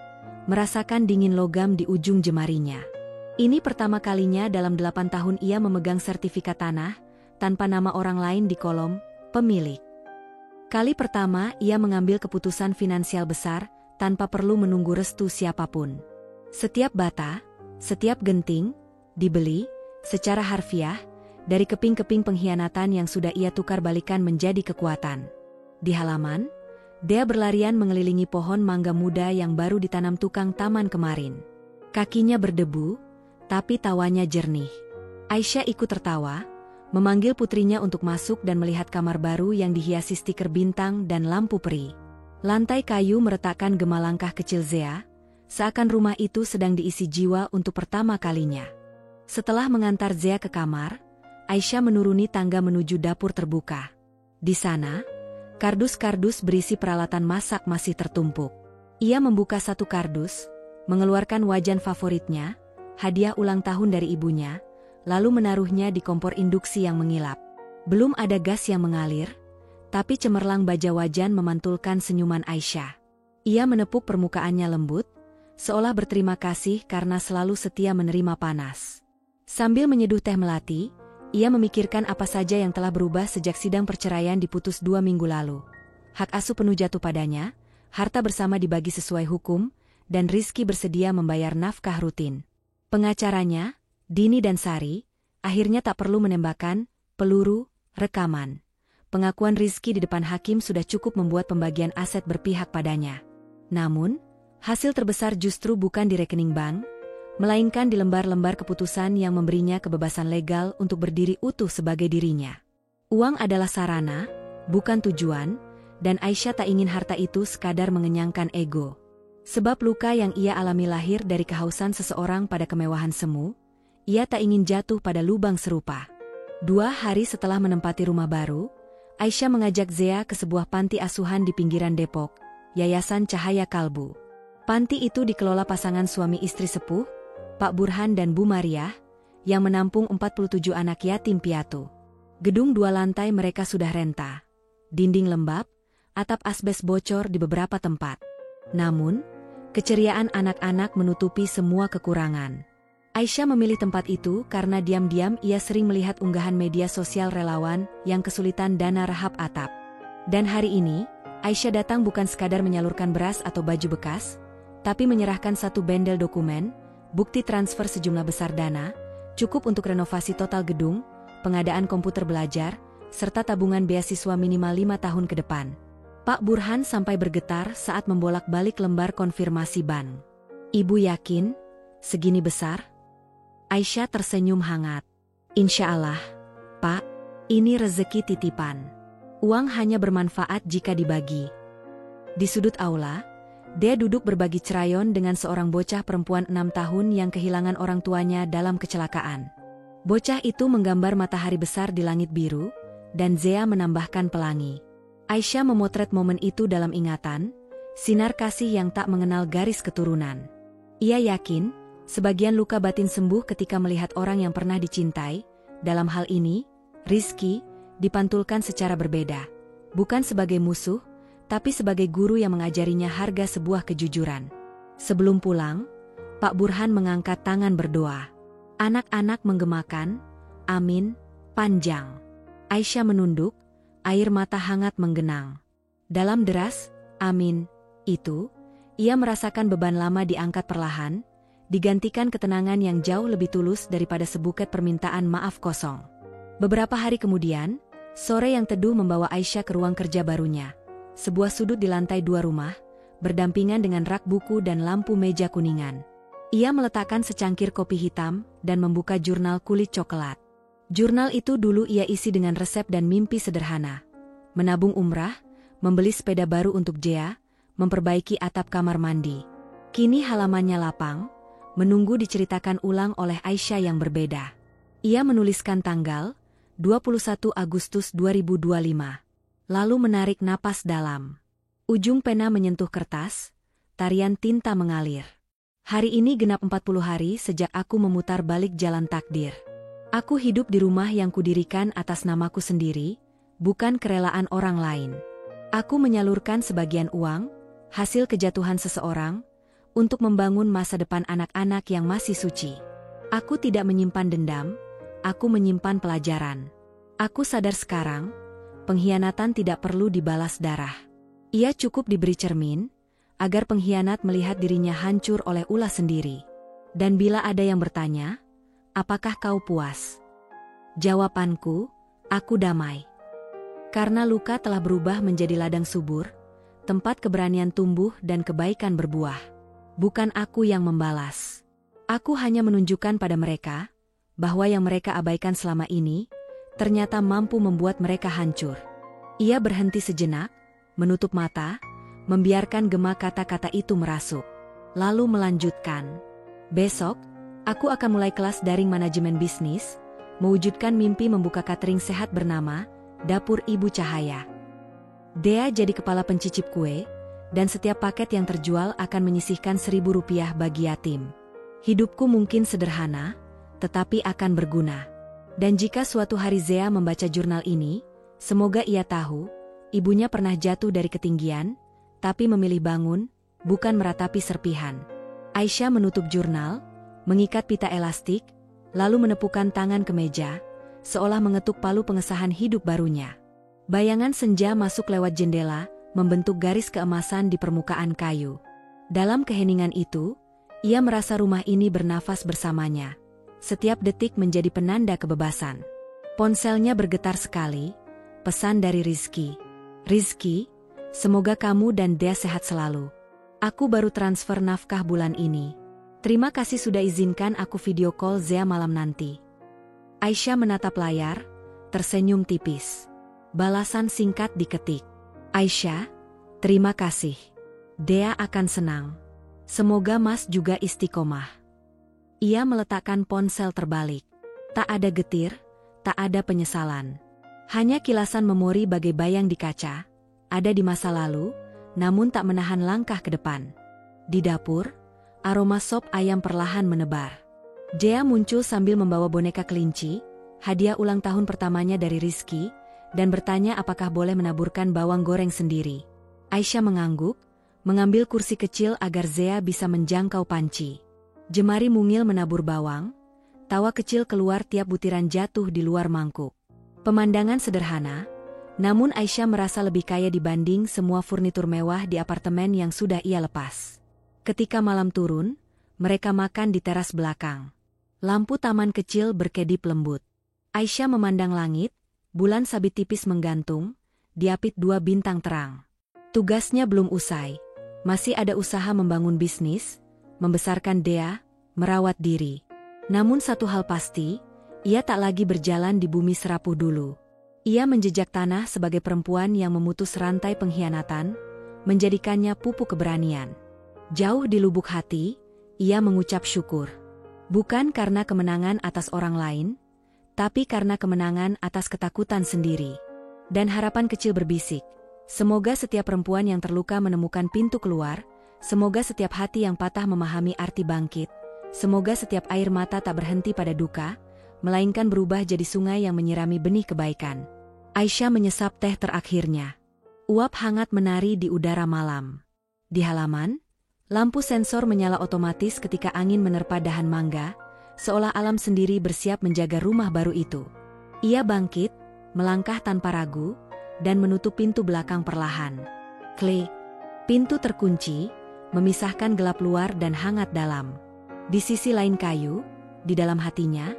merasakan dingin logam di ujung jemarinya. Ini pertama kalinya dalam 8 tahun ia memegang sertifikat tanah, tanpa nama orang lain di kolom pemilik. Kali pertama ia mengambil keputusan finansial besar, tanpa perlu menunggu restu siapapun. Setiap bata, setiap genting, dibeli, secara harfiah, dari keping-keping pengkhianatan yang sudah ia tukar balikan menjadi kekuatan. Di halaman, dia berlarian mengelilingi pohon mangga muda yang baru ditanam tukang taman kemarin. Kakinya berdebu, tapi tawanya jernih. Aisyah ikut tertawa, memanggil putrinya untuk masuk dan melihat kamar baru yang dihiasi stiker bintang dan lampu peri. Lantai kayu meretakkan gema langkah kecil Zea, seakan rumah itu sedang diisi jiwa untuk pertama kalinya. Setelah mengantar Zea ke kamar, Aisyah menuruni tangga menuju dapur terbuka. Di sana, kardus-kardus berisi peralatan masak masih tertumpuk. Ia membuka satu kardus, mengeluarkan wajan favoritnya, hadiah ulang tahun dari ibunya, lalu menaruhnya di kompor induksi yang mengilap. Belum ada gas yang mengalir, tapi cemerlang baja wajan memantulkan senyuman Aisyah. Ia menepuk permukaannya lembut, seolah berterima kasih karena selalu setia menerima panas. Sambil menyeduh teh melati, ia memikirkan apa saja yang telah berubah sejak sidang perceraian diputus 2 minggu lalu. Hak asuh penuh jatuh padanya, harta bersama dibagi sesuai hukum, dan Rizky bersedia membayar nafkah rutin. Pengacaranya, Dini dan Sari, akhirnya tak perlu menembakkan peluru rekaman. Pengakuan Rizky di depan hakim sudah cukup membuat pembagian aset berpihak padanya. Namun, hasil terbesar justru bukan di rekening bank, melainkan di lembar-lembar keputusan yang memberinya kebebasan legal untuk berdiri utuh sebagai dirinya. Uang adalah sarana, bukan tujuan, dan Aisyah tak ingin harta itu sekadar mengenyangkan ego. Sebab luka yang ia alami lahir dari kehausan seseorang pada kemewahan semu, ia tak ingin jatuh pada lubang serupa. 2 hari setelah menempati rumah baru, Aisyah mengajak Zea ke sebuah panti asuhan di pinggiran Depok, Yayasan Cahaya Kalbu. Panti itu dikelola pasangan suami istri sepuh, Pak Burhan dan Bu Mariah, yang menampung 47 anak yatim piatu. Gedung 2 lantai mereka sudah renta. Dinding lembab, atap asbes bocor di beberapa tempat. Namun, keceriaan anak-anak menutupi semua kekurangan. Aisyah memilih tempat itu karena diam-diam ia sering melihat unggahan media sosial relawan yang kesulitan dana rehab atap. Dan hari ini, Aisyah datang bukan sekadar menyalurkan beras atau baju bekas, tapi menyerahkan satu bendel dokumen, bukti transfer sejumlah besar dana, cukup untuk renovasi total gedung, pengadaan komputer belajar, serta tabungan beasiswa minimal 5 tahun ke depan. Pak Burhan sampai bergetar saat membolak-balik lembar konfirmasi ban. Ibu yakin? Segini besar? Aisyah tersenyum hangat. Insya Allah, Pak, ini rezeki titipan. Uang hanya bermanfaat jika dibagi. Di sudut aula, dia duduk berbagi cerayon dengan seorang bocah perempuan 6 tahun yang kehilangan orang tuanya dalam kecelakaan. Bocah itu menggambar matahari besar di langit biru, dan Zea menambahkan pelangi. Aisyah memotret momen itu dalam ingatan, sinar kasih yang tak mengenal garis keturunan. Ia yakin, sebagian luka batin sembuh ketika melihat orang yang pernah dicintai, dalam hal ini, Rizky, dipantulkan secara berbeda. Bukan sebagai musuh, tapi sebagai guru yang mengajarinya harga sebuah kejujuran. Sebelum pulang, Pak Burhan mengangkat tangan berdoa. Anak-anak menggemakan, amin, panjang. Aisyah menunduk, air mata hangat menggenang. Dalam deras, amin, itu, ia merasakan beban lama diangkat perlahan, digantikan ketenangan yang jauh lebih tulus daripada sebuket permintaan maaf kosong. Beberapa hari kemudian, sore yang teduh membawa Aisyah ke ruang kerja barunya. Sebuah sudut di lantai 2 rumah, berdampingan dengan rak buku dan lampu meja kuningan. Ia meletakkan secangkir kopi hitam dan membuka jurnal kulit coklat. Jurnal itu dulu ia isi dengan resep dan mimpi sederhana. Menabung umrah, membeli sepeda baru untuk Jea, memperbaiki atap kamar mandi. Kini halamannya lapang, menunggu diceritakan ulang oleh Aisyah yang berbeda. Ia menuliskan tanggal 21 Agustus 2025. Lalu menarik napas dalam. Ujung pena menyentuh kertas, tarian tinta mengalir. Hari ini genap 40 hari sejak aku memutar balik jalan takdir. Aku hidup di rumah yang kudirikan atas namaku sendiri, bukan kerelaan orang lain. Aku menyalurkan sebagian uang, hasil kejatuhan seseorang, untuk membangun masa depan anak-anak yang masih suci. Aku tidak menyimpan dendam, aku menyimpan pelajaran. Aku sadar sekarang, pengkhianatan tidak perlu dibalas darah. Ia cukup diberi cermin, agar pengkhianat melihat dirinya hancur oleh ulah sendiri. Dan bila ada yang bertanya, apakah kau puas? Jawabanku, aku damai. Karena luka telah berubah menjadi ladang subur, tempat keberanian tumbuh dan kebaikan berbuah. Bukan aku yang membalas. Aku hanya menunjukkan pada mereka, bahwa yang mereka abaikan selama ini, ternyata mampu membuat mereka hancur. Ia berhenti sejenak, menutup mata, membiarkan gema kata-kata itu merasuk. Lalu melanjutkan. Besok, aku akan mulai kelas daring manajemen bisnis, mewujudkan mimpi membuka catering sehat bernama Dapur Ibu Cahaya. Dea jadi kepala pencicip kue, dan setiap paket yang terjual akan menyisihkan Rp1.000 bagi yatim. Hidupku mungkin sederhana, tetapi akan berguna. Dan jika suatu hari Zea membaca jurnal ini, semoga ia tahu, ibunya pernah jatuh dari ketinggian, tapi memilih bangun, bukan meratapi serpihan. Aisyah menutup jurnal, mengikat pita elastik, lalu menepukkan tangan ke meja, seolah mengetuk palu pengesahan hidup barunya. Bayangan senja masuk lewat jendela, membentuk garis keemasan di permukaan kayu. Dalam keheningan itu, ia merasa rumah ini bernafas bersamanya. Setiap detik menjadi penanda kebebasan. Ponselnya bergetar sekali, pesan dari Rizky. Rizky, semoga kamu dan Dea sehat selalu. Aku baru transfer nafkah bulan ini. Terima kasih sudah izinkan aku video call Zea malam nanti. Aisyah menatap layar, tersenyum tipis. Balasan singkat diketik. Aisyah, terima kasih. Dea akan senang. Semoga Mas juga istiqomah. Ia meletakkan ponsel terbalik. Tak ada getir, tak ada penyesalan. Hanya kilasan memori bagai bayang di kaca, ada di masa lalu, namun tak menahan langkah ke depan. Di dapur, aroma sop ayam perlahan menebar. Jea muncul sambil membawa boneka kelinci, hadiah ulang tahun pertamanya dari Rizky, dan bertanya apakah boleh menaburkan bawang goreng sendiri. Aisyah mengangguk, mengambil kursi kecil agar Zea bisa menjangkau panci. Jemari mungil menabur bawang, tawa kecil keluar tiap butiran jatuh di luar mangkuk. Pemandangan sederhana, namun Aisyah merasa lebih kaya dibanding semua furnitur mewah di apartemen yang sudah ia lepas. Ketika malam turun, mereka makan di teras belakang. Lampu taman kecil berkedip lembut. Aisyah memandang langit, bulan sabit tipis menggantung, diapit 2 bintang terang. Tugasnya belum usai. Masih ada usaha membangun bisnis, membesarkan Dea, merawat diri. Namun satu hal pasti, ia tak lagi berjalan di bumi serapuh dulu. Ia menjejak tanah sebagai perempuan yang memutus rantai pengkhianatan, menjadikannya pupuk keberanian. Jauh di lubuk hati, ia mengucap syukur. Bukan karena kemenangan atas orang lain, tapi karena kemenangan atas ketakutan sendiri. Dan harapan kecil berbisik, semoga setiap perempuan yang terluka menemukan pintu keluar, semoga setiap hati yang patah memahami arti bangkit, semoga setiap air mata tak berhenti pada duka, melainkan berubah jadi sungai yang menyirami benih kebaikan. Aisyah menyesap teh terakhirnya. Uap hangat menari di udara malam. Di halaman, lampu sensor menyala otomatis ketika angin menerpa dahan mangga, seolah alam sendiri bersiap menjaga rumah baru itu. Ia bangkit, melangkah tanpa ragu, dan menutup pintu belakang perlahan. Klik. Pintu terkunci, memisahkan gelap luar dan hangat dalam. Di sisi lain kayu, di dalam hatinya,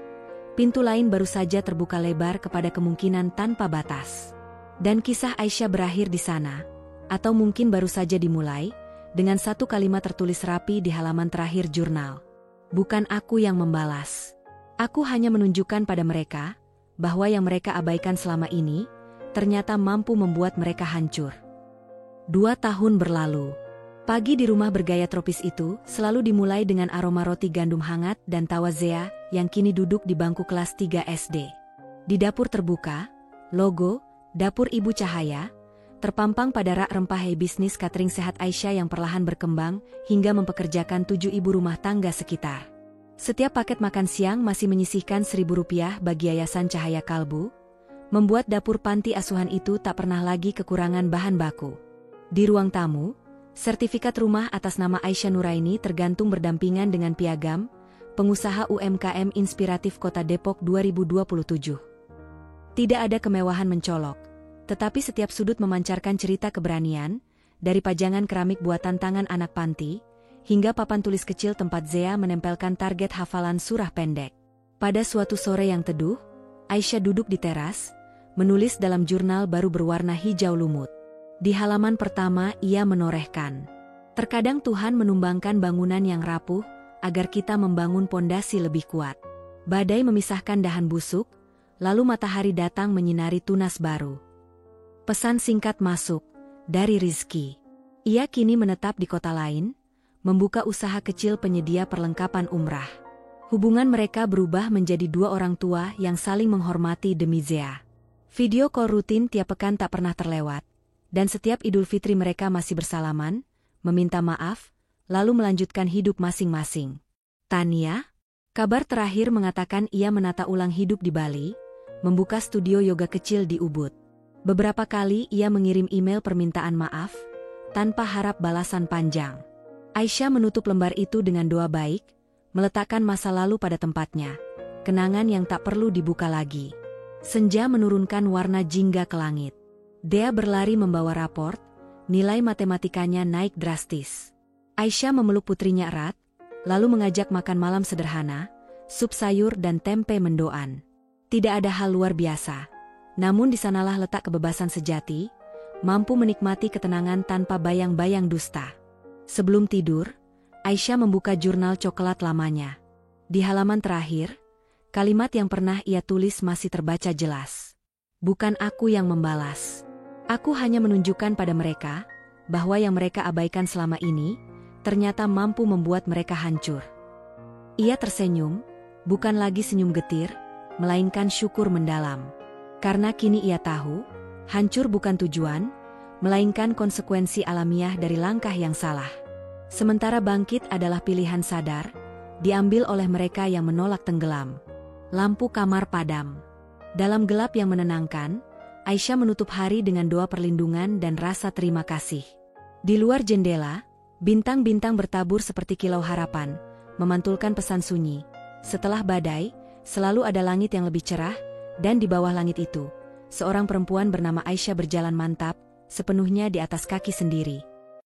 pintu lain baru saja terbuka lebar kepada kemungkinan tanpa batas. Dan kisah Aisyah berakhir di sana, atau mungkin baru saja dimulai, dengan satu kalimat tertulis rapi di halaman terakhir jurnal. Bukan aku yang membalas. Aku hanya menunjukkan pada mereka, bahwa yang mereka abaikan selama ini, ternyata mampu membuat mereka hancur. 2 tahun berlalu. Pagi di rumah bergaya tropis itu selalu dimulai dengan aroma roti gandum hangat dan tawa Zea yang kini duduk di bangku kelas 3 SD. Di dapur terbuka, logo, Dapur Ibu Cahaya, terpampang pada rak rempah bisnis catering sehat Aisyah yang perlahan berkembang hingga mempekerjakan 7 ibu rumah tangga sekitar. Setiap paket makan siang masih menyisihkan Rp1.000 bagi Yayasan Cahaya Kalbu, membuat dapur panti asuhan itu tak pernah lagi kekurangan bahan baku. Di ruang tamu, sertifikat rumah atas nama Aisyah Nuraini tergantung berdampingan dengan piagam Pengusaha UMKM Inspiratif Kota Depok 2027. Tidak ada kemewahan mencolok, tetapi setiap sudut memancarkan cerita keberanian, dari pajangan keramik buatan tangan anak panti, hingga papan tulis kecil tempat Zea menempelkan target hafalan surah pendek. Pada suatu sore yang teduh, Aisyah duduk di teras, menulis dalam jurnal baru berwarna hijau lumut. Di halaman pertama ia menorehkan, "Terkadang Tuhan menumbangkan bangunan yang rapuh, agar kita membangun pondasi lebih kuat. Badai memisahkan dahan busuk, lalu matahari datang menyinari tunas baru." Pesan singkat masuk, dari Rizky. Ia kini menetap di kota lain, membuka usaha kecil penyedia perlengkapan umrah. Hubungan mereka berubah menjadi 2 orang tua yang saling menghormati demi Zea. Video call rutin tiap pekan tak pernah terlewat, dan setiap Idul Fitri mereka masih bersalaman, meminta maaf, lalu melanjutkan hidup masing-masing. Tania, kabar terakhir mengatakan ia menata ulang hidup di Bali, membuka studio yoga kecil di Ubud. Beberapa kali ia mengirim email permintaan maaf, tanpa harap balasan panjang. Aisyah menutup lembar itu dengan doa baik, meletakkan masa lalu pada tempatnya, kenangan yang tak perlu dibuka lagi. Senja menurunkan warna jingga ke langit. Dea berlari membawa raport, nilai matematikanya naik drastis. Aisyah memeluk putrinya erat, lalu mengajak makan malam sederhana, sup sayur dan tempe mendoan. Tidak ada hal luar biasa, namun di sanalah letak kebebasan sejati, mampu menikmati ketenangan tanpa bayang-bayang dusta. Sebelum tidur, Aisyah membuka jurnal coklat lamanya. Di halaman terakhir, kalimat yang pernah ia tulis masih terbaca jelas. "Bukan aku yang membalas. Aku hanya menunjukkan pada mereka bahwa yang mereka abaikan selama ini ternyata mampu membuat mereka hancur." Ia tersenyum, bukan lagi senyum getir, melainkan syukur mendalam. Karena kini ia tahu, hancur bukan tujuan, melainkan konsekuensi alamiah dari langkah yang salah. Sementara bangkit adalah pilihan sadar, diambil oleh mereka yang menolak tenggelam. Lampu kamar padam. Dalam gelap yang menenangkan, Aisyah menutup hari dengan doa perlindungan dan rasa terima kasih. Di luar jendela, bintang-bintang bertabur seperti kilau harapan, memantulkan pesan sunyi. Setelah badai, selalu ada langit yang lebih cerah, dan di bawah langit itu, seorang perempuan bernama Aisyah berjalan mantap, sepenuhnya di atas kaki sendiri.